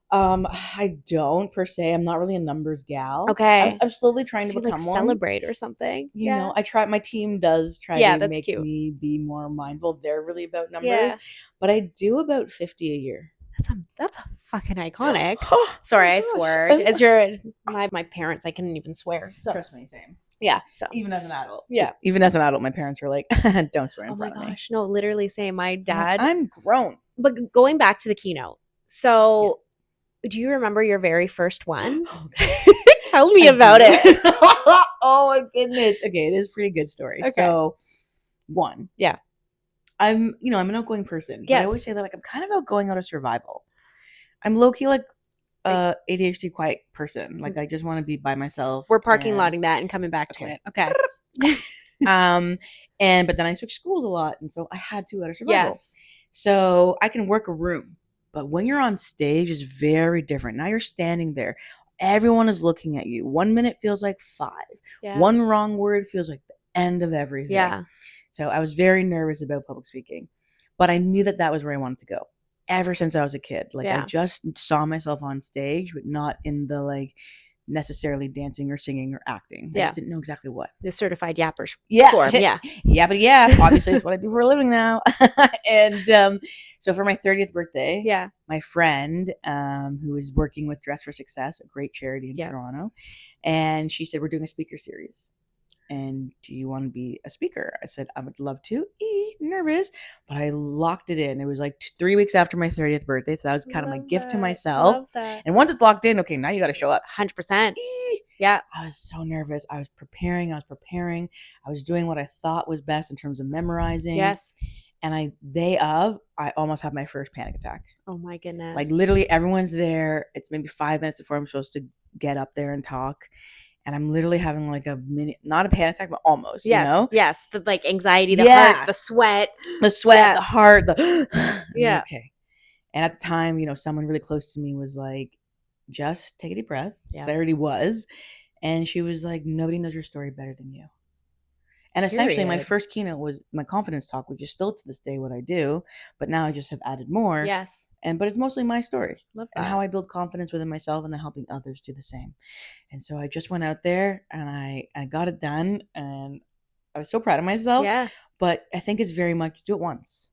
Speaker 1: I don't per se. I'm not really a numbers gal.
Speaker 2: Okay.
Speaker 1: I'm slowly trying to
Speaker 2: you
Speaker 1: become
Speaker 2: like
Speaker 1: one.
Speaker 2: Celebrate or something.
Speaker 1: You know, I try. My team does try to
Speaker 2: that's
Speaker 1: make
Speaker 2: cute.
Speaker 1: me be more mindful. They're really about numbers.
Speaker 2: Yeah.
Speaker 1: But I do about 50 a year.
Speaker 2: That's a fucking iconic. Sorry, I swore. As my parents, I couldn't even swear. So.
Speaker 1: Trust me, same.
Speaker 2: Yeah. So
Speaker 1: even as an adult.
Speaker 2: Yeah.
Speaker 1: Even as an adult, my parents were like, "Don't swear in front of me."
Speaker 2: Oh my gosh, no, literally same. My dad.
Speaker 1: I'm grown.
Speaker 2: But going back to the keynote, so do you remember your very first one? Tell me about it.
Speaker 1: Oh my goodness. Okay, it is a pretty good story. Okay. So, one.
Speaker 2: Yeah.
Speaker 1: I'm an outgoing person.
Speaker 2: Yes.
Speaker 1: But I always say that like I'm kind of outgoing out of survival. I'm low-key like ADHD quiet person. Like I just want to be by myself.
Speaker 2: We're parking lotting that and coming back to it. Okay.
Speaker 1: But then I switched schools a lot, and so I had to out of survival.
Speaker 2: Yes.
Speaker 1: So I can work a room, but when you're on stage, it's very different. Now you're standing there. Everyone is looking at you. 1 minute feels like 5. Yeah. One wrong word feels like the end of everything.
Speaker 2: Yeah.
Speaker 1: So I was very nervous about public speaking, but I knew that was where I wanted to go ever since I was a kid. Like I just saw myself on stage, but not in the like necessarily dancing or singing or acting. I just didn't know exactly what.
Speaker 2: The certified yappers.
Speaker 1: Yeah.
Speaker 2: Form. Yeah.
Speaker 1: Yeah. Obviously it's what I do for a living now. And so for my 30th birthday, my friend who is working with Dress for Success, a great charity in Toronto, and she said, we're doing a speaker series. And do you want to be a speaker? I said, I would love to. Nervous, but I locked it in. It was like 3 weeks after my 30th birthday. So that was kind of my gift to myself.
Speaker 2: Love that.
Speaker 1: And once it's locked in, okay, now you got to show up.
Speaker 2: 100%. Yeah.
Speaker 1: I was so nervous. I was preparing. I was doing what I thought was best in terms of memorizing.
Speaker 2: Yes.
Speaker 1: And I almost had my first panic attack.
Speaker 2: Oh my goodness.
Speaker 1: Like literally everyone's there. It's maybe 5 minutes before I'm supposed to get up there and talk. And I'm literally having like not a panic attack, but almost,
Speaker 2: yes,
Speaker 1: you know?
Speaker 2: Yes, the like anxiety, the heart, the sweat.
Speaker 1: The heart,
Speaker 2: yeah.
Speaker 1: Okay. And at the time, someone really close to me was like, just take a deep breath. Because I already was. And she was like, nobody knows your story better than you. And essentially my first keynote was my confidence talk, which is still to this day what I do. But now I just have added more.
Speaker 2: Yes.
Speaker 1: But it's mostly my story.
Speaker 2: Love that.
Speaker 1: And how I build confidence within myself and then helping others do the same. And so I just went out there and I got it done. And I was so proud of myself.
Speaker 2: Yeah.
Speaker 1: But I think it's very much do it once.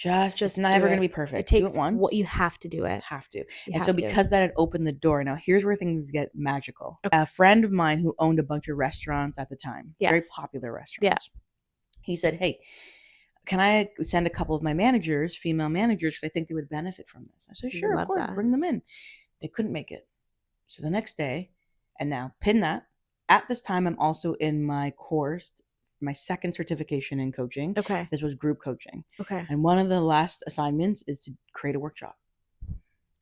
Speaker 1: It's never going to be perfect.
Speaker 2: It takes
Speaker 1: do it once.
Speaker 2: What you have to do it.
Speaker 1: Have to. Because that had opened the door. Now here's where things get magical. Okay. A friend of mine who owned a bunch of restaurants at the time, very popular restaurants. Yeah. He said, hey, can I send a couple of my managers, female managers, because I think they would benefit from this? I said, sure, of course, bring them in. They couldn't make it. So the next day, and now pin that. At this time, I'm also in my course, my second certification in coaching.
Speaker 2: Okay.
Speaker 1: This was group coaching.
Speaker 2: Okay.
Speaker 1: And one of the last assignments is to create a workshop.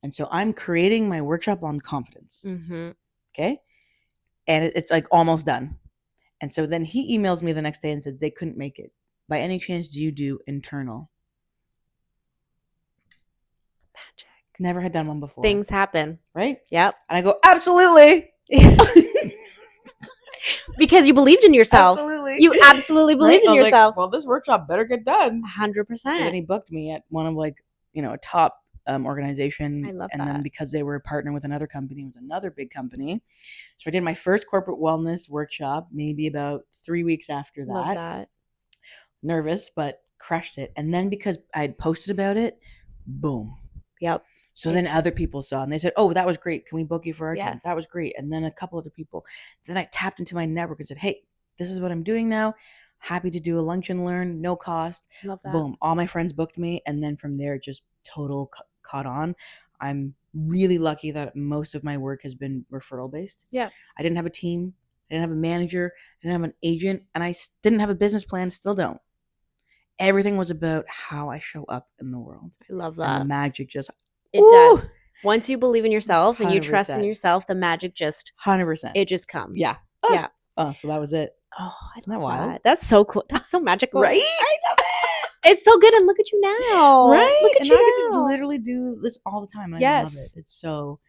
Speaker 1: And so I'm creating my workshop on confidence.
Speaker 2: Mm-hmm.
Speaker 1: Okay. And it's like almost done. And so then he emails me the next day and said, they couldn't make it. By any chance, do you do internal?
Speaker 2: Magic.
Speaker 1: Never had done one before.
Speaker 2: Things happen.
Speaker 1: Right?
Speaker 2: Yep.
Speaker 1: And I go, absolutely.
Speaker 2: Because you believed in yourself.
Speaker 1: Absolutely.
Speaker 2: You absolutely believed in yourself.
Speaker 1: Like, well, this workshop better get done.
Speaker 2: 100%.
Speaker 1: So then he booked me at one of like a top organization.
Speaker 2: I love
Speaker 1: and
Speaker 2: that.
Speaker 1: then because they were a partner with another company, it was another big company. So I did my first corporate wellness workshop maybe about 3 weeks after that.
Speaker 2: Love that.
Speaker 1: Nervous, but crushed it. And then because I had posted about it, boom.
Speaker 2: Yep.
Speaker 1: So then other people saw and they said, oh, that was great. Can we book you for our team?
Speaker 2: Yes.
Speaker 1: That was great. And then a couple other people. Then I tapped into my network and said, hey, this is what I'm doing now. Happy to do a lunch and learn, no cost.
Speaker 2: Love that.
Speaker 1: Boom. All my friends booked me. And then from there, just total caught on. I'm really lucky that most of my work has been referral based.
Speaker 2: Yeah.
Speaker 1: I didn't have a team. I didn't have a manager. I didn't have an agent. And I didn't have a business plan. Still don't. Everything was about how I show up in the world.
Speaker 2: I love that.
Speaker 1: And the magic just...
Speaker 2: It does. Once you believe in yourself and you trust in
Speaker 1: 100%.
Speaker 2: yourself, the magic just
Speaker 1: 100%.
Speaker 2: It just comes.
Speaker 1: Yeah.
Speaker 2: Yeah.
Speaker 1: Oh, so that was it.
Speaker 2: Oh,
Speaker 1: Isn't that wild?
Speaker 2: That. That's so cool. That's so magical.
Speaker 1: Right? I love it.
Speaker 2: It's so good. And look at you now.
Speaker 1: Right?
Speaker 2: Look at
Speaker 1: and
Speaker 2: you
Speaker 1: I get
Speaker 2: now.
Speaker 1: to literally do this all the time. And I love it. It's so...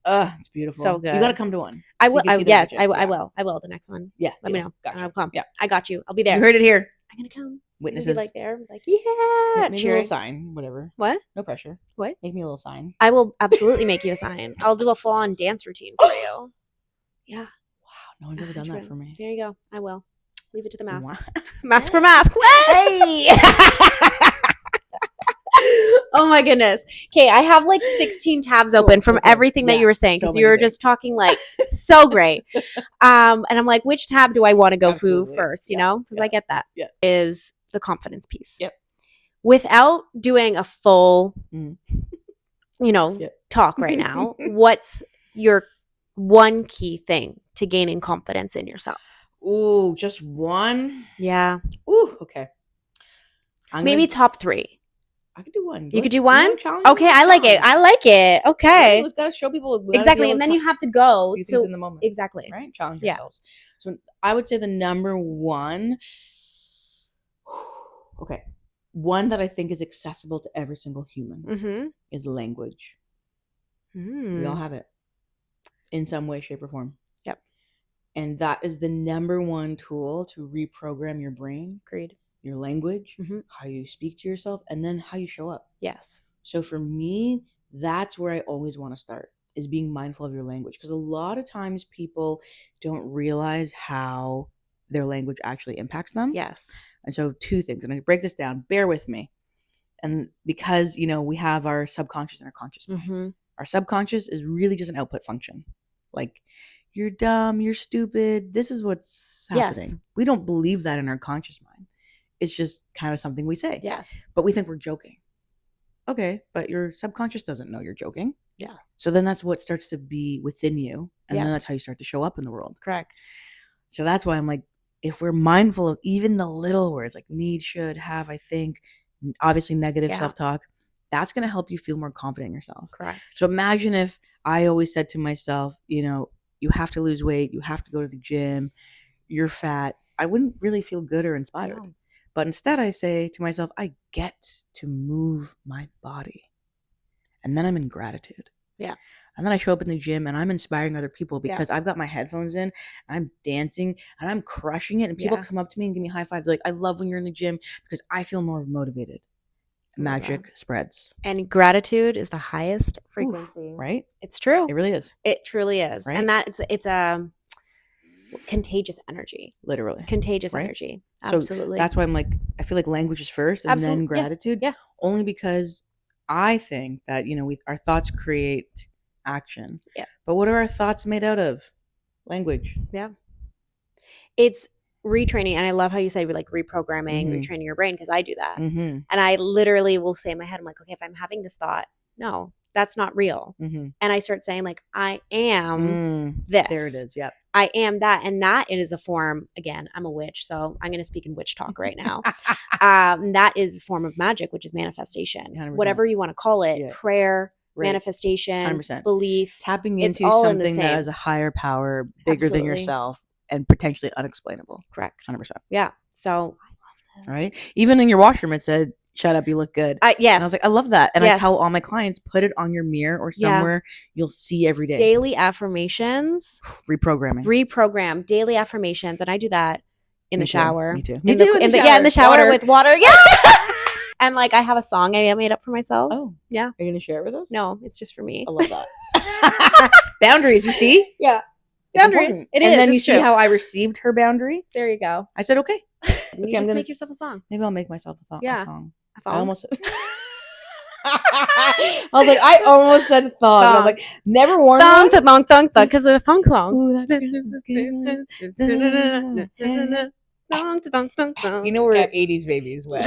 Speaker 1: it's beautiful.
Speaker 2: So good.
Speaker 1: You got to come to one.
Speaker 2: I will.
Speaker 1: Yes,
Speaker 2: I will. I will. The next one.
Speaker 1: Yeah.
Speaker 2: Let me know.
Speaker 1: Gotcha.
Speaker 2: I'll come.
Speaker 1: Yeah.
Speaker 2: I got you. I'll be there.
Speaker 1: You heard it here.
Speaker 2: I'm going to come.
Speaker 1: Witnesses.
Speaker 2: Be like there. Like, yeah.
Speaker 1: Make me a little sign. Whatever.
Speaker 2: What?
Speaker 1: No pressure.
Speaker 2: What?
Speaker 1: Make me a little sign.
Speaker 2: I will absolutely make you a sign. I'll do a full-on dance routine for you. Yeah.
Speaker 1: Wow. No one's ever done that for me.
Speaker 2: There you go. I will. Leave it to the masks.
Speaker 1: Wow.
Speaker 2: Mask for mask. Hey! Oh my goodness. Okay, I have like 16 tabs open from everything that you were saying because you were just talking like so great. And I'm like, which tab do I want to go through first? You know, because I get that.
Speaker 1: Yeah.
Speaker 2: Is the confidence piece.
Speaker 1: Yep.
Speaker 2: Without doing a full, talk right now, what's your one key thing to gaining confidence in yourself?
Speaker 1: Ooh, just one?
Speaker 2: Yeah.
Speaker 1: Ooh, okay.
Speaker 2: Maybe top 3.
Speaker 1: I could do one.
Speaker 2: You could do one?
Speaker 1: Okay,
Speaker 2: I like it. I like it. Okay.
Speaker 1: Let's gotta show people.
Speaker 2: Exactly. And then you have to go
Speaker 1: to things in the moment.
Speaker 2: Exactly.
Speaker 1: Right? Challenge yourselves. So I would say the number one, one that I think is accessible to every single human is language. We all have it in some way, shape, or form. Yep. And that is the number one tool to reprogram your brain.
Speaker 2: Agreed.
Speaker 1: Your language, how you speak to yourself, and then how you show up.
Speaker 2: Yes.
Speaker 1: So for me, that's where I always want to start, is being mindful of your language. Because a lot of times people don't realize how their language actually impacts them.
Speaker 2: Yes.
Speaker 1: And so 2 things, and I break this down, bear with me. And because, we have our subconscious and our conscious mind. Our subconscious is really just an output function. Like, you're dumb, you're stupid, this is what's happening. Yes. We don't believe that in our conscious mind. It's just kind of something we say.
Speaker 2: Yes.
Speaker 1: But we think we're joking. Okay, but your subconscious doesn't know you're joking.
Speaker 2: Yeah.
Speaker 1: So then that's what starts to be within you. And then that's how you start to show up in the world.
Speaker 2: Correct.
Speaker 1: So that's why I'm like, if we're mindful of even the little words like need, should, have, I think, obviously negative self-talk, that's going to help you feel more confident in yourself.
Speaker 2: Correct.
Speaker 1: So imagine if I always said to myself, you have to lose weight, you have to go to the gym, you're fat. I wouldn't really feel good or inspired. No. But instead I say to myself, I get to move my body. And then I'm in gratitude. Yeah. And then I show up in the gym and I'm inspiring other people because I've got my headphones in, and I'm dancing and I'm crushing it. And people come up to me and give me high fives. They're like, I love when you're in the gym because I feel more motivated. Magic spreads.
Speaker 2: And gratitude is the highest frequency.
Speaker 1: Oof, right?
Speaker 2: It's true.
Speaker 1: It really is.
Speaker 2: It truly is.
Speaker 1: Right?
Speaker 2: And it's a contagious energy.
Speaker 1: Literally.
Speaker 2: Contagious energy. Absolutely.
Speaker 1: So that's why I'm like, I feel like language is first and then gratitude. Yeah. Only because I think that, our thoughts create action. Yeah. But what are our thoughts made out of? Language.
Speaker 2: Yeah. It's retraining. And I love how you said like reprogramming, retraining your brain, because I do that. And I literally will say in my head, I'm like, okay, if I'm having this thought, no, that's not real. And I start saying like, I am this.
Speaker 1: There it is. Yep.
Speaker 2: I am that. And that is a form, again, I'm a witch, so I'm going to speak in witch talk right now. That is a form of magic, which is manifestation. 100%. Whatever you want to call it, prayer, manifestation, 100%. Belief.
Speaker 1: Tapping into something that has a higher power, bigger than yourself, and potentially unexplainable.
Speaker 2: Correct.
Speaker 1: 100%.
Speaker 2: Yeah. So.
Speaker 1: Right? Even in your washroom, it said, shut up, you look good.
Speaker 2: Yes.
Speaker 1: And I was like, I love that. And I tell all my clients, put it on your mirror or somewhere you'll see every day.
Speaker 2: Daily affirmations.
Speaker 1: Reprogram
Speaker 2: daily affirmations. And I do that in the shower.
Speaker 1: Me too.
Speaker 2: In the shower with water. Yeah. And like I have a song I made up for myself.
Speaker 1: Oh.
Speaker 2: Yeah.
Speaker 1: Are you going to share it with us?
Speaker 2: No, it's just for me.
Speaker 1: I love that. Boundaries, you see?
Speaker 2: Yeah.
Speaker 1: It's
Speaker 2: Boundaries.
Speaker 1: important.
Speaker 2: It
Speaker 1: and
Speaker 2: is.
Speaker 1: then you
Speaker 2: It's
Speaker 1: see
Speaker 2: true.
Speaker 1: how I received her boundary?
Speaker 2: There you go.
Speaker 1: I said, okay.
Speaker 2: You just make yourself a song.
Speaker 1: Maybe I'll make myself a
Speaker 2: Yeah.
Speaker 1: song.
Speaker 2: A thong?
Speaker 1: I almost I was like, I almost said thong. I'm like, never worn
Speaker 2: thong,
Speaker 1: one.
Speaker 2: thong, thong, thong, because of a thong song.
Speaker 1: Ooh, that's you know we're 80s babies when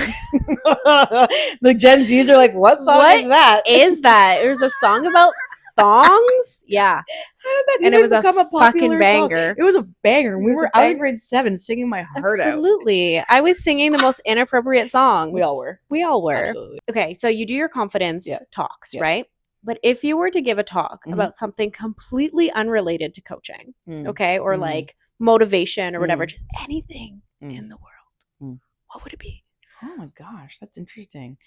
Speaker 1: the Gen Zs are like, what song is that?
Speaker 2: Is that? There's a song about thongs? Yeah.
Speaker 1: How did that
Speaker 2: And
Speaker 1: even
Speaker 2: it was
Speaker 1: become
Speaker 2: a
Speaker 1: a popular
Speaker 2: fucking banger.
Speaker 1: Song? It was a banger.
Speaker 2: It
Speaker 1: We
Speaker 2: was
Speaker 1: were
Speaker 2: a
Speaker 1: I was in
Speaker 2: banger.
Speaker 1: grade 7 singing my heart out.
Speaker 2: Absolutely. I was singing the most inappropriate songs.
Speaker 1: We all were.
Speaker 2: We all were.
Speaker 1: Absolutely.
Speaker 2: Okay, so you do your confidence talks,
Speaker 1: Yeah.
Speaker 2: right? But if you were to give a talk about something completely unrelated to coaching, okay, or like motivation or whatever, just anything in the world, what would it be?
Speaker 1: Oh my gosh, that's interesting.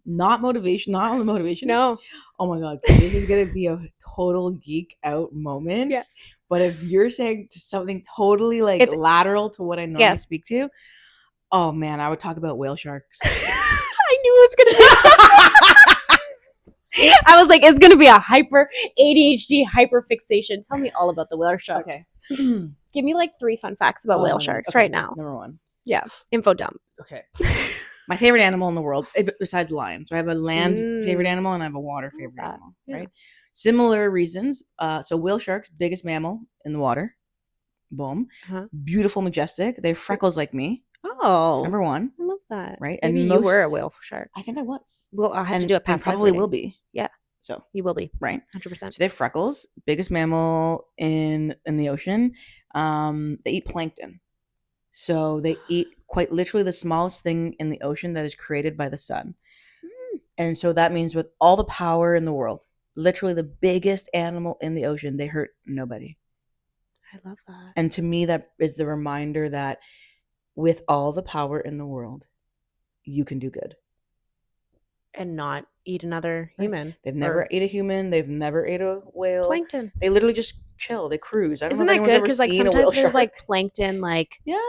Speaker 1: Not motivation, not on the motivation.
Speaker 2: No.
Speaker 1: Oh my god, so this is gonna be a total geek out moment.
Speaker 2: Yes.
Speaker 1: But if you're saying something totally like lateral to what I normally speak to, oh man, I would talk about whale sharks.
Speaker 2: I knew it was gonna be I was like, it's gonna be a hyper ADHD hyper fixation. Tell me all about the whale sharks. Okay. Give me like 3 fun facts about whale sharks right now.
Speaker 1: Number 1.
Speaker 2: Yeah. Info dump.
Speaker 1: Okay. My favorite animal in the world, besides lions. So I have a land favorite animal and I have a water favorite animal, right? Similar reasons. So whale sharks, biggest mammal in the water. Boom. Beautiful, majestic. They have freckles like me.
Speaker 2: Oh.
Speaker 1: That's number 1.
Speaker 2: I love that.
Speaker 1: Right?
Speaker 2: Maybe you were a whale shark.
Speaker 1: I think I was.
Speaker 2: Well, I had to do it past
Speaker 1: probably will be.
Speaker 2: Yeah.
Speaker 1: So
Speaker 2: you will be.
Speaker 1: Right?
Speaker 2: 100%.
Speaker 1: So they have freckles. Biggest mammal in the ocean. They eat plankton. So they eat quite literally the smallest thing in the ocean that is created by the sun. And so that means with all the power in the world, literally the biggest animal in the ocean, they hurt nobody.
Speaker 2: I love that.
Speaker 1: And to me, that is the reminder that with all the power in the world, you can do good.
Speaker 2: And not eat another human.
Speaker 1: They've never ate a human. They've never ate a whale.
Speaker 2: Plankton.
Speaker 1: They literally just chill. They cruise. I don't
Speaker 2: Isn't
Speaker 1: know if
Speaker 2: that
Speaker 1: anyone's
Speaker 2: good? Because like sometimes there's like plankton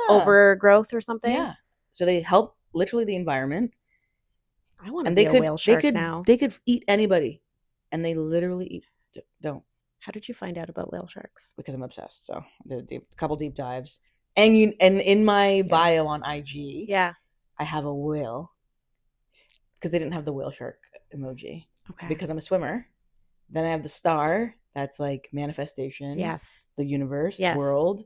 Speaker 2: overgrowth or something.
Speaker 1: Yeah. So they help literally the environment.
Speaker 2: I want to be a whale shark now.
Speaker 1: They could eat anybody, and they literally don't.
Speaker 2: How did you find out about whale sharks?
Speaker 1: Because I'm obsessed. So I did a couple deep dives, and in my bio on IG, I have a whale because they didn't have the whale shark emoji.
Speaker 2: Okay.
Speaker 1: Because I'm a swimmer. Then I have the star. That's like manifestation.
Speaker 2: Yes.
Speaker 1: The universe. Yes. World.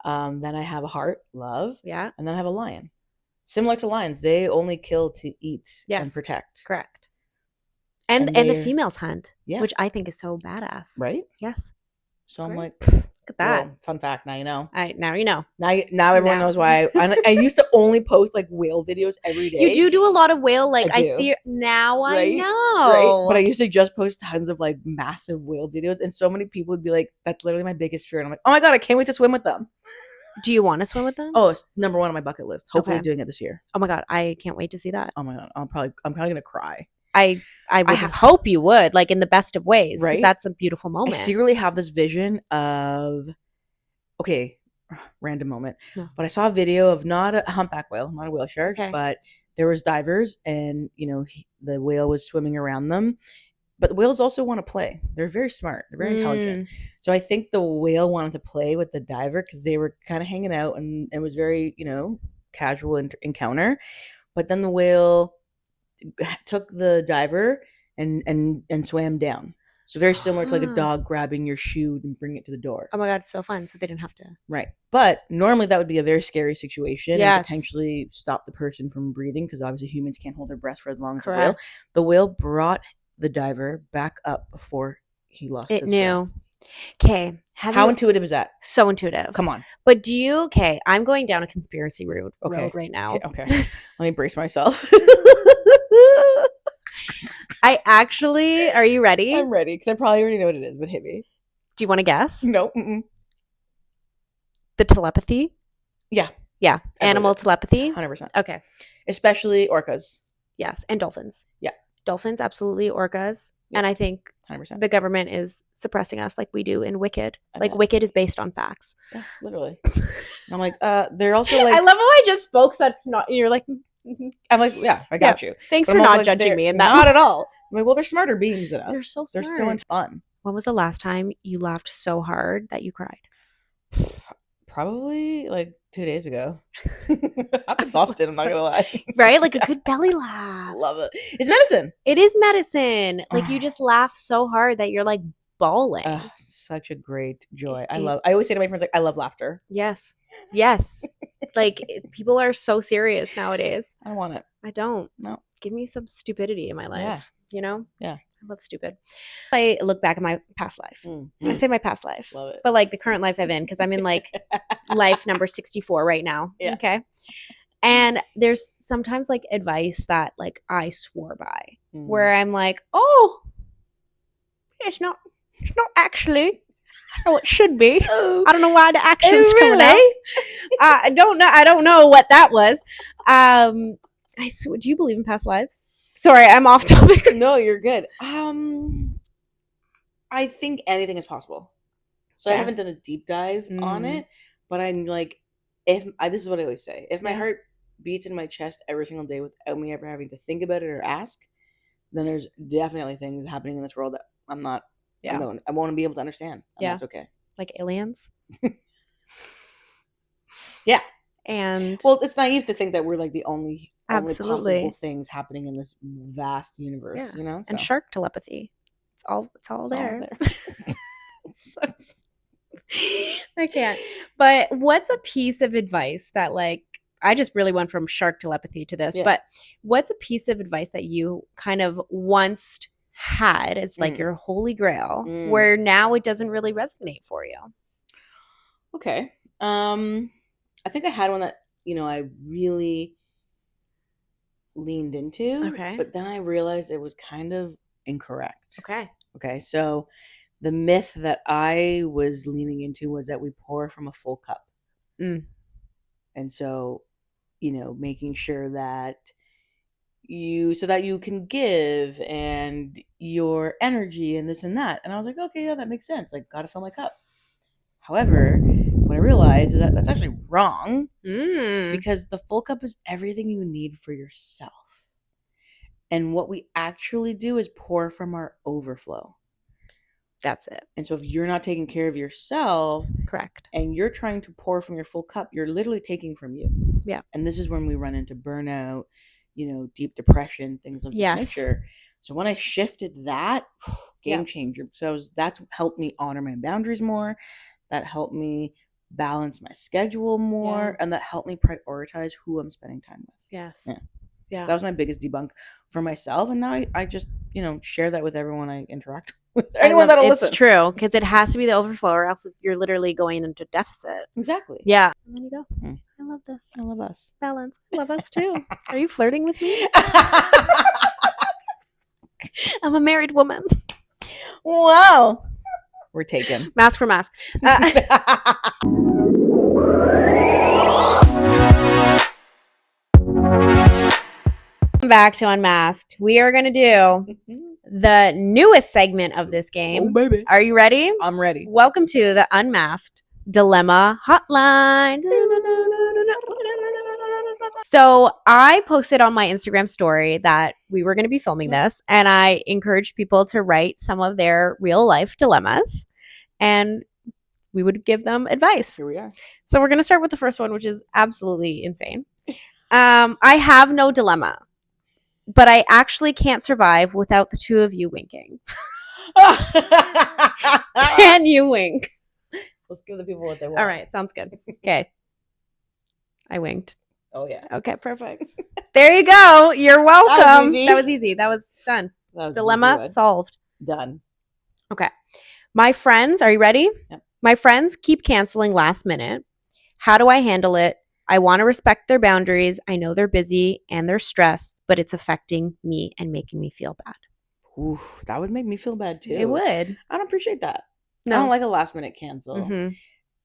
Speaker 1: Then I have a heart, love.
Speaker 2: Yeah.
Speaker 1: And then I have a lion. Similar to lions, they only kill to eat and protect.
Speaker 2: Correct. And the females hunt, which I think is so badass.
Speaker 1: Right?
Speaker 2: Yes.
Speaker 1: So I'm like,
Speaker 2: look at that.
Speaker 1: Well, fun fact, now you know.
Speaker 2: Now you know.
Speaker 1: Now everyone knows why. I used to only post like whale videos every day.
Speaker 2: You do a lot of whale, like I see now. I know.
Speaker 1: Right? But I used to just post tons of like massive whale videos, and so many people would be like, "That's literally my biggest fear." And I'm like, "Oh my god, I can't wait to swim with them."
Speaker 2: Do you want to swim with them?
Speaker 1: Oh, it's number 1 on my bucket list. Hopefully doing it this year.
Speaker 2: Oh my god, I can't wait to see that.
Speaker 1: Oh my god, I'm probably gonna cry.
Speaker 2: I would hope you would, like in the best of ways, because that's a beautiful moment.
Speaker 1: I secretly have this vision of, random moment, but I saw a video of not a humpback whale, not a whale shark, but there was divers, and the whale was swimming around them. But the whales also want to play. They're very smart. They're very intelligent. So I think the whale wanted to play with the diver because they were kind of hanging out, and it was very, casual encounter. But then the whale took the diver and swam down. So very similar to like a dog grabbing your shoe and bringing it to the door.
Speaker 2: Oh my god, it's so fun. So they didn't have to.
Speaker 1: Right. But normally that would be a very scary situation and potentially stop the person from breathing, because obviously humans can't hold their breath for as long as a whale. The whale brought the diver back up before he lost his breath.
Speaker 2: Okay.
Speaker 1: How intuitive is that?
Speaker 2: So intuitive.
Speaker 1: Come on.
Speaker 2: But I'm going down a conspiracy road right now.
Speaker 1: Okay. Let me brace myself.
Speaker 2: I actually, are you ready?
Speaker 1: I'm ready, because I probably already know what it is, but hit me.
Speaker 2: Do you want to guess?
Speaker 1: No.
Speaker 2: The telepathy?
Speaker 1: Yeah.
Speaker 2: Yeah. Animal telepathy?
Speaker 1: 100%.
Speaker 2: Okay.
Speaker 1: Especially orcas.
Speaker 2: Yes. And dolphins.
Speaker 1: Yeah.
Speaker 2: Dolphins, absolutely. Orcas. Yeah. And I think
Speaker 1: 100%.
Speaker 2: the government is suppressing us like we do in Wicked.
Speaker 1: I
Speaker 2: Like
Speaker 1: bet.
Speaker 2: Wicked is based on facts.
Speaker 1: Yeah, literally. And I'm like, they're also like,
Speaker 2: I love how I just spoke such not. You're like, mhm.
Speaker 1: I'm like, yeah, I got you.
Speaker 2: Thanks
Speaker 1: But
Speaker 2: for
Speaker 1: I'm also
Speaker 2: not
Speaker 1: like,
Speaker 2: judging
Speaker 1: they're
Speaker 2: me in that.
Speaker 1: not at all. I'm like, well, they're smarter beings than us.
Speaker 2: They're so
Speaker 1: They're so
Speaker 2: smart.
Speaker 1: fun.
Speaker 2: When was the last time you laughed so hard that you cried?
Speaker 1: Probably like 2 days ago. It happens often, I'm not gonna lie.
Speaker 2: Right? Like a good belly laugh.
Speaker 1: Love it. It's medicine.
Speaker 2: It is medicine. Like you just laugh so hard that you're like bawling.
Speaker 1: Such a great joy. I always say to my friends, like, I love laughter.
Speaker 2: Yes. Like people are so serious nowadays.
Speaker 1: I don't want it.
Speaker 2: I don't.
Speaker 1: No.
Speaker 2: Give me some stupidity in my life.
Speaker 1: Yeah.
Speaker 2: You know?
Speaker 1: Yeah.
Speaker 2: I love stupid. I look back at my past life. I say my past life.
Speaker 1: Love it.
Speaker 2: But like the current life I'm in, because I'm in like life number 64 right now.
Speaker 1: Yeah.
Speaker 2: Okay. And there's sometimes like advice that like I swore by where I'm like, oh, it's not actually how it should be. I don't know why the action's coming out. I don't know what that was. Do you believe in past lives? Sorry, I'm off topic.
Speaker 1: No, you're good. I think anything is possible. So I haven't done a deep dive on it, but I'm like, this is what I always say. If my heart beats in my chest every single day without me ever having to think about it or ask, then there's definitely things happening in this world that I'm not. I won't be able to understand. And that's okay.
Speaker 2: Like aliens.
Speaker 1: Yeah.
Speaker 2: And
Speaker 1: well, it's naive to think that we're like the only
Speaker 2: absolutely
Speaker 1: possible things happening in this vast universe, you know? So.
Speaker 2: And shark telepathy. It's all there. I can't. But what's a piece of advice that like I just really went from shark telepathy to this, but what's a piece of advice that you kind of once had? It's like your holy grail where now it doesn't really resonate for you.
Speaker 1: Okay. I think I had one that, I really leaned into.
Speaker 2: Okay.
Speaker 1: But then I realized it was kind of incorrect.
Speaker 2: Okay.
Speaker 1: So the myth that I was leaning into was that we pour from a full cup. And so, making sure that so that you can give and your energy and this and that. And I was like, okay, yeah, that makes sense. Like, gotta fill my cup. However, what I realized is that that's actually wrong because the full cup is everything you need for yourself. And what we actually do is pour from our overflow.
Speaker 2: That's it.
Speaker 1: And so if you're not taking care of yourself,
Speaker 2: correct,
Speaker 1: and you're trying to pour from your full cup, you're literally taking from you.
Speaker 2: Yeah.
Speaker 1: And this is when we run into burnout, deep depression, things of this nature. So when I shifted that, game changer. So that's helped me honor my boundaries more. That helped me balance my schedule more. And that helped me prioritize who I'm spending time with.
Speaker 2: Yes.
Speaker 1: Yeah. So that was my biggest debunk for myself. And now I just, share that with everyone I interact with. Anyone that'll listen.
Speaker 2: It's true, because it has to be the overflow or else you're literally going into deficit.
Speaker 1: Exactly.
Speaker 2: Yeah. And then you go, I love this.
Speaker 1: I love us.
Speaker 2: Balance. I love us too. Are you flirting with me? I'm a married woman.
Speaker 1: Wow. We're taken.
Speaker 2: Mask for mask. Back to Unmasked. We are going to do the newest segment of this game.
Speaker 1: Oh, baby.
Speaker 2: Are you ready?
Speaker 1: I'm ready.
Speaker 2: Welcome to the UnMASCed Dilemma Hotline. So I posted on my Instagram story that we were going to be filming this, and I encouraged people to write some of their real life dilemmas, and we would give them advice.
Speaker 1: Here we are.
Speaker 2: So we're going to start with the first one, which is absolutely insane. I have no dilemma, but I actually can't survive without the two of you winking. Can you wink?
Speaker 1: Let's give the people what they want.
Speaker 2: All right, sounds good. Okay. I winked.
Speaker 1: Oh, yeah.
Speaker 2: Okay, perfect. There you go. You're welcome. That was easy. That was done.
Speaker 1: That was
Speaker 2: Dilemma solved.
Speaker 1: Done.
Speaker 2: Okay. My friends, are you ready?
Speaker 1: Yep.
Speaker 2: My friends keep canceling last minute. How do I handle it? I want to respect their boundaries. I know they're busy and they're stressed, but it's affecting me and making me feel bad.
Speaker 1: Ooh, that would make me feel bad too.
Speaker 2: It would.
Speaker 1: I don't appreciate that.
Speaker 2: No.
Speaker 1: I don't like a last minute cancel.
Speaker 2: Mm-hmm.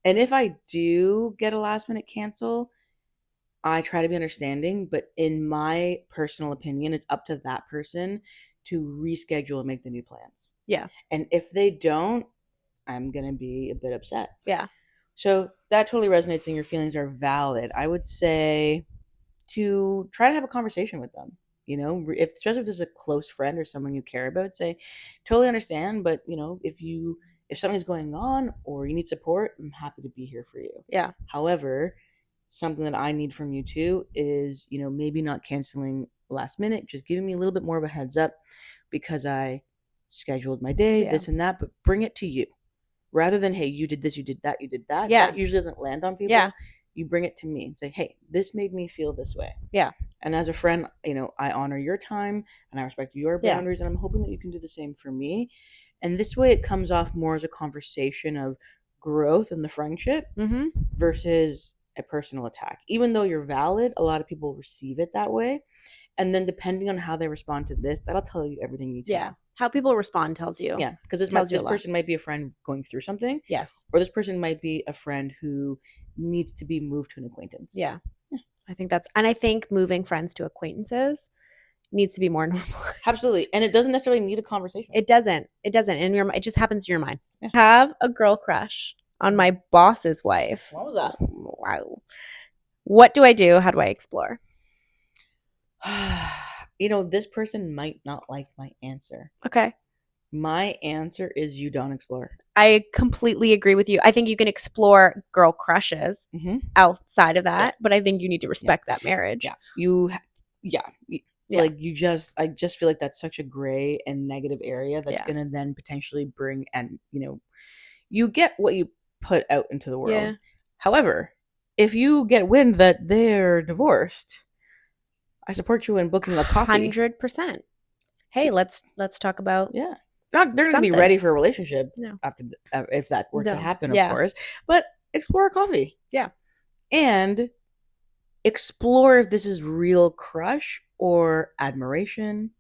Speaker 1: And if I do get a last minute cancel, I try to be understanding, but in my personal opinion, it's up to that person to reschedule and make the new plans.
Speaker 2: Yeah.
Speaker 1: And if they don't, I'm going to be a bit upset.
Speaker 2: Yeah.
Speaker 1: So that totally resonates and your feelings are valid. I would say to try to have a conversation with them. Especially if there's a close friend or someone you care about, say, totally understand, but if something's going on or you need support, I'm happy to be here for you.
Speaker 2: Yeah.
Speaker 1: However, something that I need from you too is, maybe not canceling last minute, just giving me a little bit more of a heads up because I scheduled my day, this and that, but bring it to you rather than, hey, you did this, you did that, you did that.
Speaker 2: Yeah.
Speaker 1: That usually doesn't land on people.
Speaker 2: Yeah.
Speaker 1: You bring it to me and say, hey, this made me feel this way.
Speaker 2: Yeah.
Speaker 1: And as a friend, I honor your time and I respect your boundaries, and I'm hoping that you can do the same for me. And this way it comes off more as a conversation of growth in the friendship versus a personal attack. Even though you're valid, a lot of people receive it that way. And then depending on how they respond to this, that'll tell you everything you need to know.
Speaker 2: How people respond tells you.
Speaker 1: Yeah, because this person might be a friend going through something.
Speaker 2: Yes.
Speaker 1: Or this person might be a friend who needs to be moved to an acquaintance.
Speaker 2: Yeah. I think moving friends to acquaintances needs to be more normal.
Speaker 1: Absolutely. And it doesn't necessarily need a conversation.
Speaker 2: It doesn't. And it just happens in your mind. Yeah. I have a girl crush on my boss's wife.
Speaker 1: What was that?
Speaker 2: Wow. What do I do? How do I explore?
Speaker 1: This person might not like my answer.
Speaker 2: Okay.
Speaker 1: My answer is you don't explore.
Speaker 2: I completely agree with you. I think you can explore girl crushes outside of that, but I think you need to respect that marriage.
Speaker 1: Yeah. Like I just feel like that's such a gray and negative area that's going to then potentially bring, and you get what you put out into the world. Yeah. However, if you get wind that they're divorced, I support you in booking a coffee.
Speaker 2: 100%. Hey, let's talk about
Speaker 1: they're not going to be ready for a relationship after if that were to happen, of course. But explore a coffee. Yeah. And explore if this is real crush or admiration.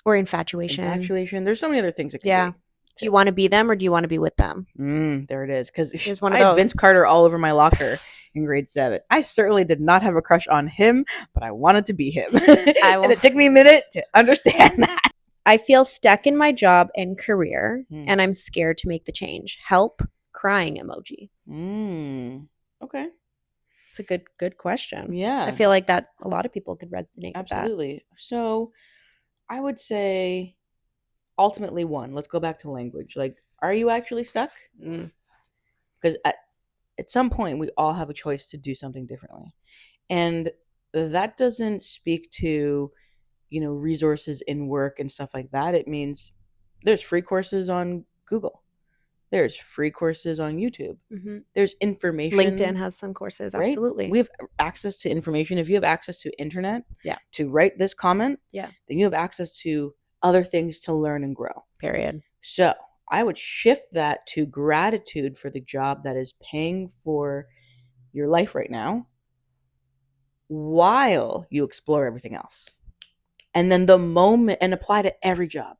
Speaker 2: Or infatuation.
Speaker 1: There's so many other things it can be.
Speaker 2: Do you want to be them or do you want to be with them?
Speaker 1: There it is. Because
Speaker 2: I had
Speaker 1: Vince Carter all over my locker in grade 7. I certainly did not have a crush on him, but I wanted to be him. And it took me a minute to understand that.
Speaker 2: I feel stuck in my job and career, and I'm scared to make the change. Help, crying emoji.
Speaker 1: Okay.
Speaker 2: It's a good question.
Speaker 1: Yeah.
Speaker 2: I feel like that a lot of people could resonate with that.
Speaker 1: Absolutely. So I would say ultimately let's go back to language. Like, are you actually stuck? Because at some point we all have a choice to do something differently. And that doesn't speak to resources in work and stuff like that. It means there's free courses on Google. There's free courses on YouTube. There's information.
Speaker 2: LinkedIn has some courses. Right? Absolutely.
Speaker 1: We have access to information. If you have access to internet to write this comment, then you have access to other things to learn and grow.
Speaker 2: Period.
Speaker 1: So I would shift that to gratitude for the job that is paying for your life right now while you explore everything else. And then and apply to every job,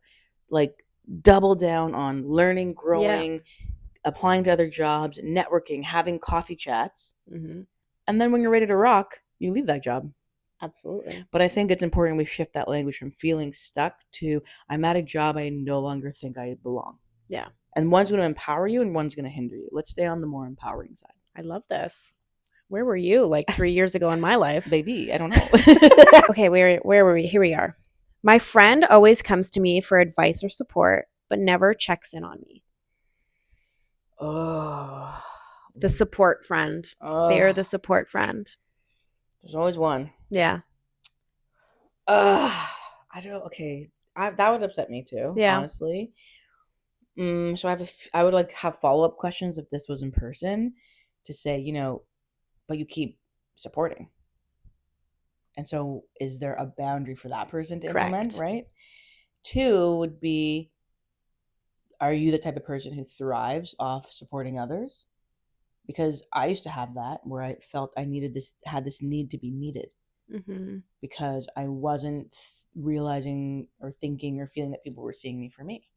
Speaker 1: like double down on learning, growing, applying to other jobs, networking, having coffee chats. And then when you're ready to rock, you leave that job.
Speaker 2: Absolutely.
Speaker 1: But I think it's important we shift that language from feeling stuck to I'm at a job I no longer think I belong. Yeah. And one's going to empower you and one's going to hinder you. Let's stay on the more empowering side.
Speaker 2: I love this. Where were you like 3 years ago in my life?
Speaker 1: Baby, I don't know.
Speaker 2: Okay, where were we? Here we are. My friend always comes to me for advice or support, but never checks in on me.
Speaker 1: Oh.
Speaker 2: The support friend. They're the support friend.
Speaker 1: There's always one.
Speaker 2: Yeah.
Speaker 1: I don't. Okay, that would upset me too. Yeah. Honestly. So I would like have follow-up questions if this was in person to say, but you keep supporting. And so is there a boundary for that person to implement, right? 2 would be, are you the type of person who thrives off supporting others? Because I used to have that where I felt I had this need to be needed. Because I wasn't realizing or thinking or feeling that people were seeing me for me.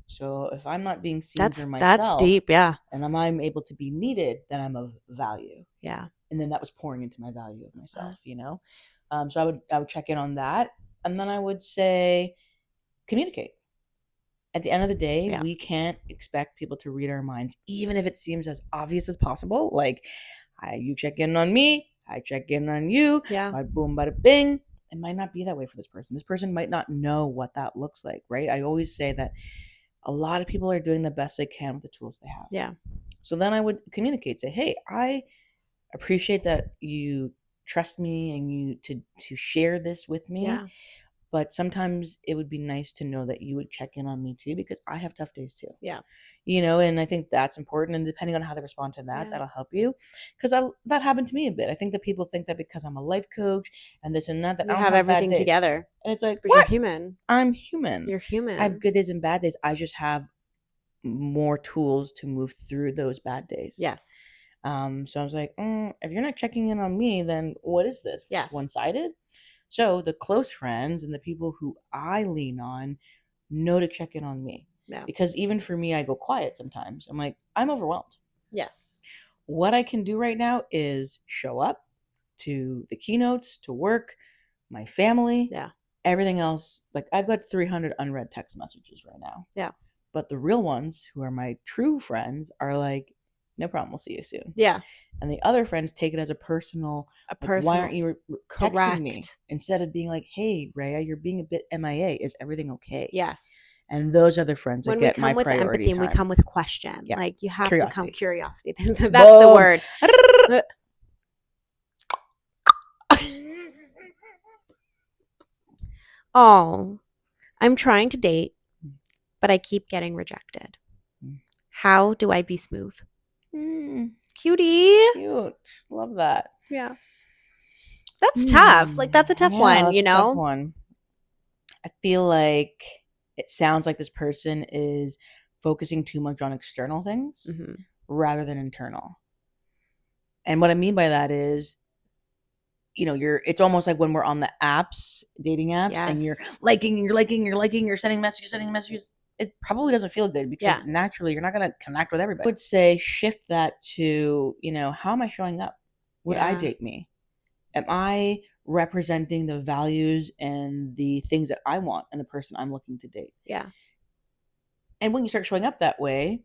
Speaker 1: So if I'm not being seen for myself,
Speaker 2: that's deep, yeah.
Speaker 1: And I'm able to be needed, then I'm of value.
Speaker 2: Yeah.
Speaker 1: And then that was pouring into my value of myself, So I would check in on that. And then I would say communicate. At the end of the day,
Speaker 2: Yeah.
Speaker 1: we can't expect people to read our minds, even if it seems as obvious as possible. Like, you check in on me, I check in on you,
Speaker 2: Yeah.
Speaker 1: bada boom, bada bing. It might not be that way for this person. This person might not know what that looks like, right? I always say that a lot of people are doing the best they can with the tools they have.
Speaker 2: Yeah.
Speaker 1: So then I would communicate, say, hey, I appreciate that you trust me and you to share this with me.
Speaker 2: Yeah.
Speaker 1: But sometimes it would be nice to know that you would check in on me too, because I have tough days too.
Speaker 2: Yeah.
Speaker 1: And I think that's important. And depending on how they respond to that, that'll help you. Because that happened to me a bit. I think that people think that because I'm a life coach and this and that, I don't
Speaker 2: have everything
Speaker 1: bad days.
Speaker 2: together.
Speaker 1: And it's like,
Speaker 2: but
Speaker 1: what?
Speaker 2: You're human.
Speaker 1: I'm human.
Speaker 2: You're human.
Speaker 1: I have good days and bad days. I just have more tools to move through those bad days.
Speaker 2: Yes.
Speaker 1: So I was like, if you're not checking in on me, then what is this?
Speaker 2: Yes.
Speaker 1: Just one-sided? So the close friends and the people who I lean on know to check in on me.
Speaker 2: Yeah.
Speaker 1: Because even for me, I go quiet sometimes. I'm like, I'm overwhelmed.
Speaker 2: Yes.
Speaker 1: What I can do right now is show up to the keynotes, to work, my family.
Speaker 2: Yeah.
Speaker 1: Everything else. Like, I've got 300 unread text messages right now.
Speaker 2: Yeah.
Speaker 1: But the real ones, who are my true friends, are like, no problem, we'll see you soon.
Speaker 2: Yeah.
Speaker 1: And the other friends take it as a personal, like, why aren't you texting me? Instead of being like, hey, Rhea, you're being a bit MIA. Is everything okay?
Speaker 2: Yes.
Speaker 1: And those are the friends that get my priority time.
Speaker 2: When we come with empathy and we come with question.
Speaker 1: Yeah.
Speaker 2: Like, you have
Speaker 1: Curiosity.
Speaker 2: to come curiosity. That's the word. Oh, I'm trying to date, but I keep getting rejected. How do I be smooth? Cutie.
Speaker 1: Cute. Love that.
Speaker 2: Yeah. That's tough. Like, that's a tough one, you know?
Speaker 1: Tough one. I feel like it sounds like this person is focusing too much on external things rather than internal. And what I mean by that is, it's almost like when we're on the apps, dating apps, and you're sending messages. It probably doesn't feel good because naturally you're not going to connect with everybody. I would say shift that to, how am I showing up? Would I date me? Am I representing the values and the things that I want in the person I'm looking to date?
Speaker 2: Yeah.
Speaker 1: And when you start showing up that way,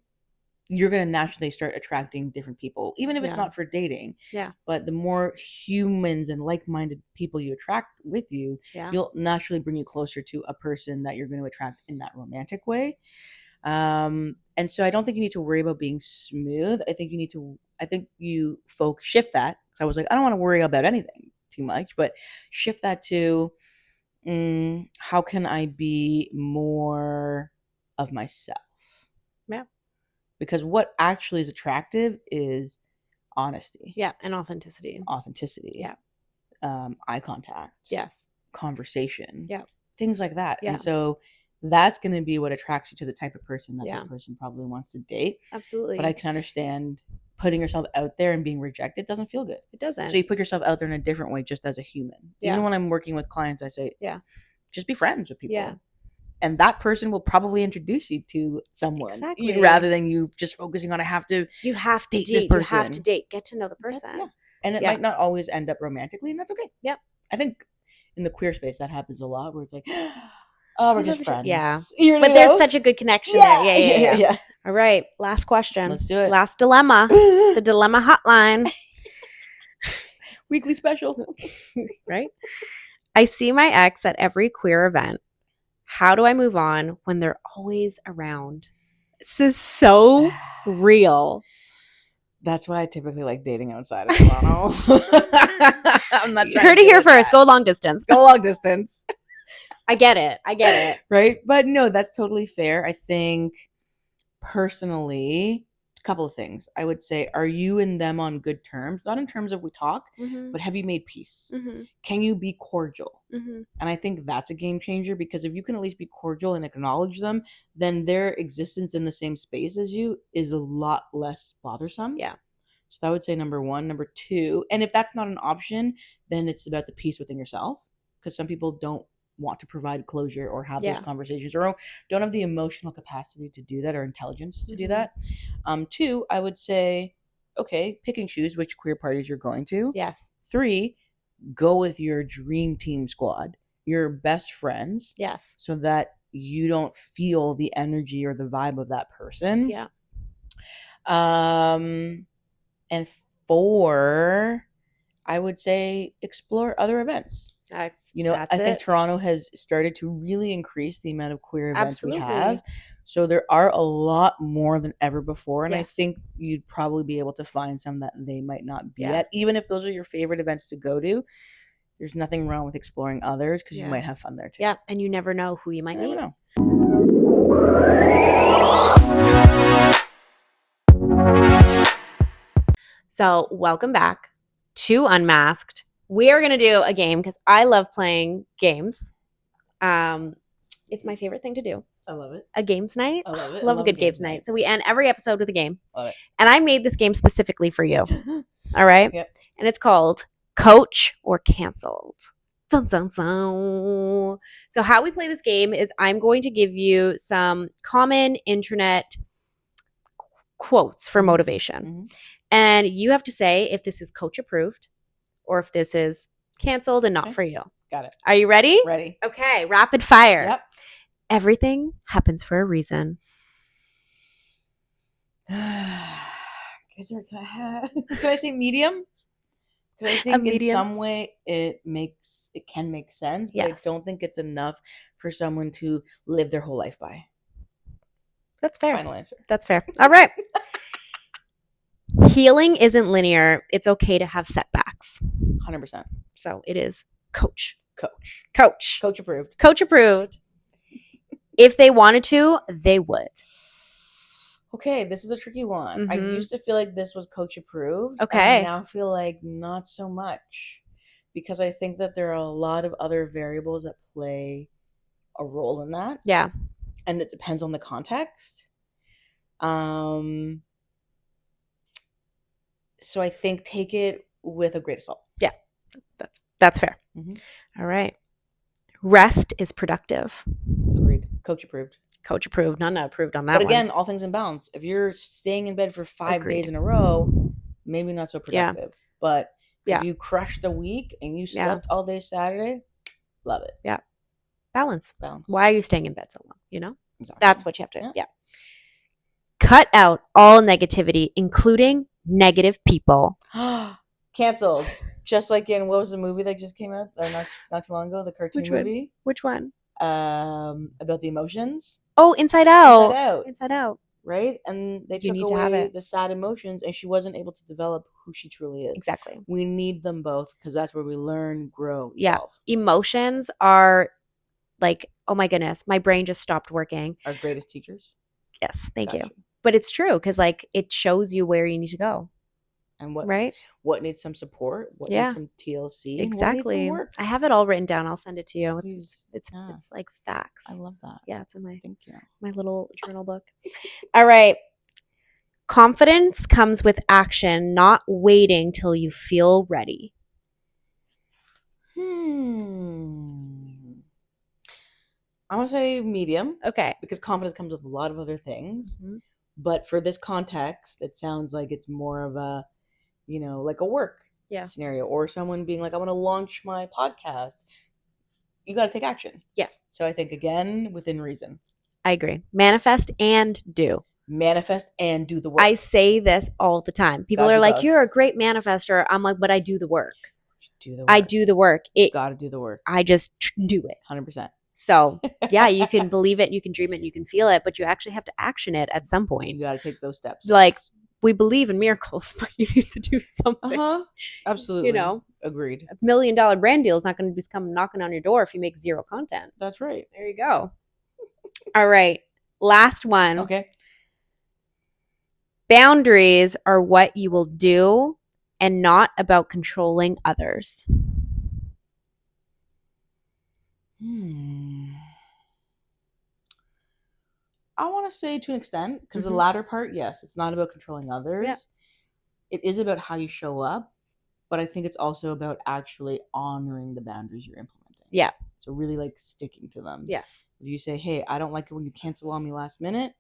Speaker 1: you're going to naturally start attracting different people, even if it's not for dating.
Speaker 2: Yeah.
Speaker 1: But the more humans and like-minded people you attract with you, you'll naturally bring you closer to a person that you're going to attract in that romantic way. And so I don't think you need to worry about being smooth. I think you shift that. So I was like, I don't want to worry about anything too much, but shift that to, how can I be more of myself?
Speaker 2: Yeah.
Speaker 1: Because what actually is attractive is honesty.
Speaker 2: Yeah, and authenticity.
Speaker 1: Yeah. Eye contact.
Speaker 2: Yes.
Speaker 1: Conversation.
Speaker 2: Yeah.
Speaker 1: Things like that.
Speaker 2: Yeah.
Speaker 1: And so that's going to be what attracts you to the type of person that
Speaker 2: Yeah.
Speaker 1: this person probably wants to date.
Speaker 2: Absolutely.
Speaker 1: But I can understand putting yourself out there and being rejected doesn't feel good.
Speaker 2: It doesn't.
Speaker 1: So you put yourself out there in a different way just as a human.
Speaker 2: Yeah.
Speaker 1: Even when I'm working with clients, I say, just be friends with people.
Speaker 2: Yeah.
Speaker 1: And that person will probably introduce you to someone.
Speaker 2: Exactly.
Speaker 1: Rather than you just focusing on, you have to date this person.
Speaker 2: You have to date. Get to know the person.
Speaker 1: Yeah. And it might not always end up romantically, and that's okay.
Speaker 2: Yep.
Speaker 1: I think in the queer space that happens a lot, where it's like, oh, we're just friends.
Speaker 2: Yeah. But there's such a good connection there. Yeah. All right. Last question.
Speaker 1: Let's do it.
Speaker 2: Last dilemma. The Dilemma Hotline.
Speaker 1: Weekly special.
Speaker 2: Right? I see my ex at every queer event. How do I move on when they're always around? This is so real.
Speaker 1: That's why I typically like dating outside of Toronto. I'm not
Speaker 2: You heard it here first. Go long distance. I get it.
Speaker 1: Right? But no, that's totally fair. I think personally, a couple of things. I would say, are you and them on good terms? Not in terms of we talk, but have you made peace? Can you be cordial? And I think that's a game changer, because if you can at least be cordial and acknowledge them, then their existence in the same space as you is a lot less bothersome.
Speaker 2: Yeah.
Speaker 1: So I would say number one. Number two, and if that's not an option, then it's about the peace within yourself, because some people don't want to provide closure or have those conversations, or don't have the emotional capacity to do that, or intelligence to do that. Two, I would say, okay, pick and choose which queer parties you're going to.
Speaker 2: Yes.
Speaker 1: Three, go with your dream team squad, your best friends.
Speaker 2: Yes.
Speaker 1: So that you don't feel the energy or the vibe of that person.
Speaker 2: Yeah.
Speaker 1: And 4, I would say explore other events. I think Toronto has started to really increase the amount of queer events we have. So there are a lot more than ever before. And I think you'd probably be able to find some that they might not be at. Even if those are your favorite events to go to, there's nothing wrong with exploring others because you might have fun there too.
Speaker 2: Yeah, and you never know who you might meet.
Speaker 1: Know.
Speaker 2: So welcome back to UnMASCed. We are going to do a game because I love playing games. It's my favorite thing to do.
Speaker 1: I love it.
Speaker 2: A games night.
Speaker 1: I love it.
Speaker 2: Love a good games night. So we end every episode with a game.
Speaker 1: Love it.
Speaker 2: And I made this game specifically for you. All right?
Speaker 1: Yep.
Speaker 2: And it's called Coach or Canceled. Dun, dun, dun. So how we play this game is I'm going to give you some common internet quotes for motivation.
Speaker 1: Mm-hmm.
Speaker 2: And you have to say if this is coach approved or if this is canceled and not for you.
Speaker 1: Got it.
Speaker 2: Are you ready?
Speaker 1: Ready.
Speaker 2: Okay, rapid fire.
Speaker 1: Yep.
Speaker 2: Everything happens for a reason.
Speaker 1: Can I say medium? Because I think in some way it can make sense, but I don't think it's enough for someone to live their whole life by.
Speaker 2: That's fair.
Speaker 1: Final answer.
Speaker 2: That's fair. All right. Healing isn't linear. It's okay to have setbacks.
Speaker 1: 100%.
Speaker 2: So it is coach.
Speaker 1: Coach approved.
Speaker 2: Coach approved. If they wanted to, they would.
Speaker 1: Okay, this is a tricky one.
Speaker 2: Mm-hmm.
Speaker 1: I used to feel like this was coach approved.
Speaker 2: Okay.
Speaker 1: And I now feel like not so much. Because I think that there are a lot of other variables that play a role in that.
Speaker 2: Yeah.
Speaker 1: And it depends on the context. So I think take it with a grain of salt.
Speaker 2: Yeah, that's fair.
Speaker 1: Mm-hmm.
Speaker 2: All right. Rest is productive.
Speaker 1: Agreed. Coach approved.
Speaker 2: Coach approved. Not approved on that
Speaker 1: one. But again,
Speaker 2: one.
Speaker 1: all things in balance. If you're staying in bed for 5 days in a row, maybe not so productive. Yeah. But if you crushed the week and you slept all day Saturday, love it.
Speaker 2: Yeah. Balance. Why are you staying in bed so long? You know? Exactly. That's what you have to. Yeah. Cut out all negativity, including negative people.
Speaker 1: Canceled. Just like in, what was the movie that just came out not too long ago? The cartoon movie.
Speaker 2: Which one?
Speaker 1: About the emotions.
Speaker 2: Oh, Inside Out. Inside Out.
Speaker 1: Right? And they took away the sad emotions and she wasn't able to develop who she truly is.
Speaker 2: Exactly.
Speaker 1: We need them both because that's where we learn, grow,
Speaker 2: evolve. Emotions are like, oh my goodness, my brain just stopped working.
Speaker 1: Our greatest teachers.
Speaker 2: Yes, thank you. But it's true because like it shows you where you need to go.
Speaker 1: And what needs some support, what needs some TLC,
Speaker 2: exactly.
Speaker 1: What needs some work.
Speaker 2: I have it all written down. I'll send it to you. It's like facts.
Speaker 1: I love that.
Speaker 2: Yeah, it's in my
Speaker 1: my
Speaker 2: little journal book. All right. Confidence comes with action, not waiting till you feel ready.
Speaker 1: I want to say medium.
Speaker 2: Okay.
Speaker 1: Because confidence comes with a lot of other things. Mm-hmm. But for this context, it sounds like it's more of a, like a work scenario or someone being like, I want to launch my podcast. You got to take action.
Speaker 2: Yes.
Speaker 1: So I think, again, within reason.
Speaker 2: I agree. Manifest and do.
Speaker 1: Manifest and do the work.
Speaker 2: I say this all the time. People are like, both. You're a great manifester. I'm like, but I do the work. I do the work.
Speaker 1: Got to do the work.
Speaker 2: I just do it.
Speaker 1: 100%.
Speaker 2: So, yeah, you can believe it, you can dream it, you can feel it, but you actually have to action it at some point.
Speaker 1: You got to take those steps.
Speaker 2: Like, we believe in miracles, but you need to do something.
Speaker 1: Absolutely. Agreed.
Speaker 2: $1 million brand deal is not going to just come knocking on your door if you make zero content.
Speaker 1: That's right.
Speaker 2: There you go. All right. Last one.
Speaker 1: Okay.
Speaker 2: Boundaries are what you will do and not about controlling others.
Speaker 1: I want to say to an extent, because the latter part, yes, it's not about controlling others. Yeah. It is about how you show up, but I think it's also about actually honoring the boundaries you're implementing.
Speaker 2: Yeah.
Speaker 1: So really like sticking to them.
Speaker 2: Yes.
Speaker 1: If you say, hey, I don't like it when you cancel on me last minute.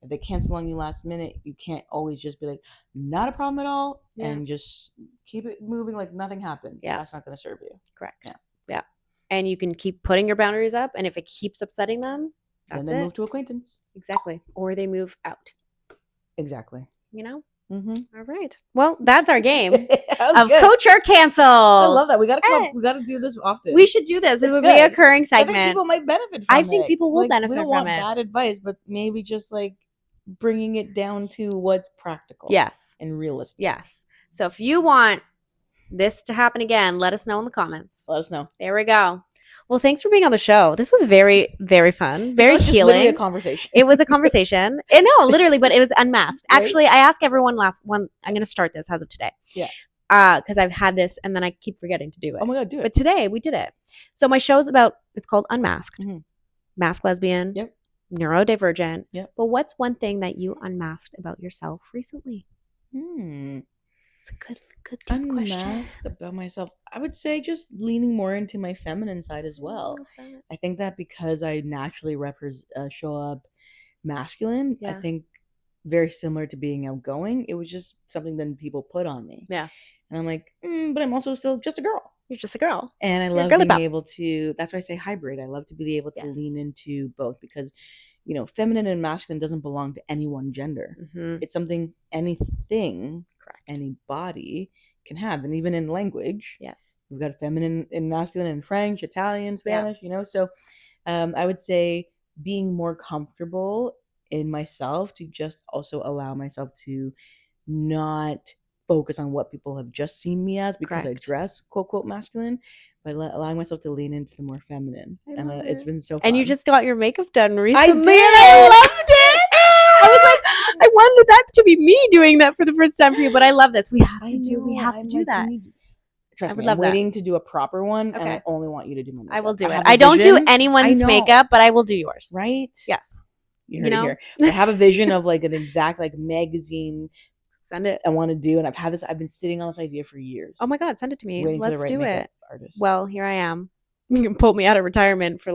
Speaker 1: If they cancel on you last minute, you can't always just be like, not a problem at all, and just keep it moving like nothing happened.
Speaker 2: Yeah.
Speaker 1: That's not going to serve you.
Speaker 2: Correct. Yeah. And you can keep putting your boundaries up, and if it keeps upsetting them,
Speaker 1: Then
Speaker 2: That's
Speaker 1: they
Speaker 2: it.
Speaker 1: move to acquaintance.
Speaker 2: Exactly. Or they move out.
Speaker 1: Exactly.
Speaker 2: You know?
Speaker 1: Mm-hmm.
Speaker 2: All right. Well, that's our game
Speaker 1: That was
Speaker 2: of
Speaker 1: good.
Speaker 2: Coach or Cancel.
Speaker 1: I love that. We gotta
Speaker 2: Hey.
Speaker 1: We gotta do this often.
Speaker 2: We should do this. It
Speaker 1: It's
Speaker 2: would be a
Speaker 1: good.
Speaker 2: recurring
Speaker 1: I
Speaker 2: segment.
Speaker 1: think people might benefit from it.
Speaker 2: I think people will
Speaker 1: Like,
Speaker 2: benefit
Speaker 1: we don't
Speaker 2: from
Speaker 1: want
Speaker 2: it.
Speaker 1: bad advice, but maybe just like bringing it down to what's practical.
Speaker 2: Yes.
Speaker 1: And realistic.
Speaker 2: Yes. So if you want this to happen again, let us know in the comments.
Speaker 1: Let us know.
Speaker 2: There we go. Well, thanks for being on the show. This was very, very fun. Very
Speaker 1: Just
Speaker 2: healing.
Speaker 1: literally a conversation.
Speaker 2: It was a conversation. No, literally, but it was unmasked.
Speaker 1: Right?
Speaker 2: Actually, I ask everyone last one. I'm going to start this as of today.
Speaker 1: Yeah.
Speaker 2: Because I've had this and then I keep forgetting to do it.
Speaker 1: Oh my God, do it.
Speaker 2: But today we did it. So my show's it's called Unmasked.
Speaker 1: Mm-hmm.
Speaker 2: Masked lesbian.
Speaker 1: Yep.
Speaker 2: Neurodivergent.
Speaker 1: Yep.
Speaker 2: But what's one thing that you unmasked about yourself recently? It's a good deep question.
Speaker 1: Unmasked about myself. I would say just leaning more into my feminine side as well. I think that because I naturally show up masculine, I think very similar to being outgoing, it was just something that people put on me.
Speaker 2: Yeah.
Speaker 1: And I'm like, but I'm also still just a girl.
Speaker 2: You're just a girl.
Speaker 1: And I love being able to, that's why I say hybrid. I love to be able to lean into both because, feminine and masculine doesn't belong to any one gender.
Speaker 2: Mm-hmm.
Speaker 1: It's something, anything, any body can have. And even in language, we've got feminine and masculine in French, Italian, Spanish, So I would say being more comfortable in myself to just also allow myself to not focus on what people have just seen me as because I dress quote quote masculine, but allowing myself to lean into the more feminine. And it's been so fun.
Speaker 2: And you just got your makeup done recently.
Speaker 1: I did.
Speaker 2: And I loved it. I was like, I wanted that to be me doing that for the first time for you, but I love this. We have to do that.
Speaker 1: Trust me, I'm waiting to do a proper one, and I only want you to do my makeup.
Speaker 2: I will do it. I don't do anyone's makeup, but I will do yours.
Speaker 1: Right?
Speaker 2: Yes.
Speaker 1: You heard it here. I have a vision of like an exact magazine.
Speaker 2: Send it.
Speaker 1: I want to do, and I've been sitting on this idea for years.
Speaker 2: Oh my God, send it to me. Let's do it.
Speaker 1: Artist.
Speaker 2: Well, here I am. You can pull me out of retirement for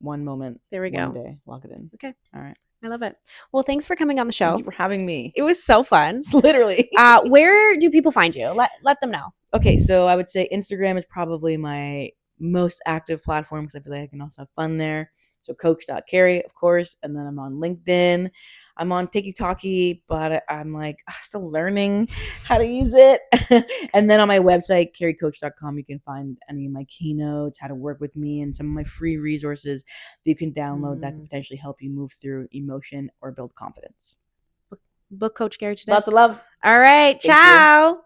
Speaker 1: one moment.
Speaker 2: There we go.
Speaker 1: One day. Lock it in.
Speaker 2: Okay.
Speaker 1: All right.
Speaker 2: I love it. Well, thanks for coming on the show.
Speaker 1: Thank you for having me.
Speaker 2: It was so fun.
Speaker 1: Literally.
Speaker 2: Where do people find you? Let them know.
Speaker 1: Okay, so I would say Instagram is probably my most active platform because I feel like I can also have fun there. So Coach.Carey, of course, and then I'm on LinkedIn. I'm on TikTok, but I'm still learning how to use it. And then on my website, careycoach.com, you can find any of my keynotes, how to work with me, and some of my free resources that you can download that can potentially help you move through emotion or build confidence.
Speaker 2: Book Coach Carey today.
Speaker 1: Lots of love.
Speaker 2: All right. Ciao.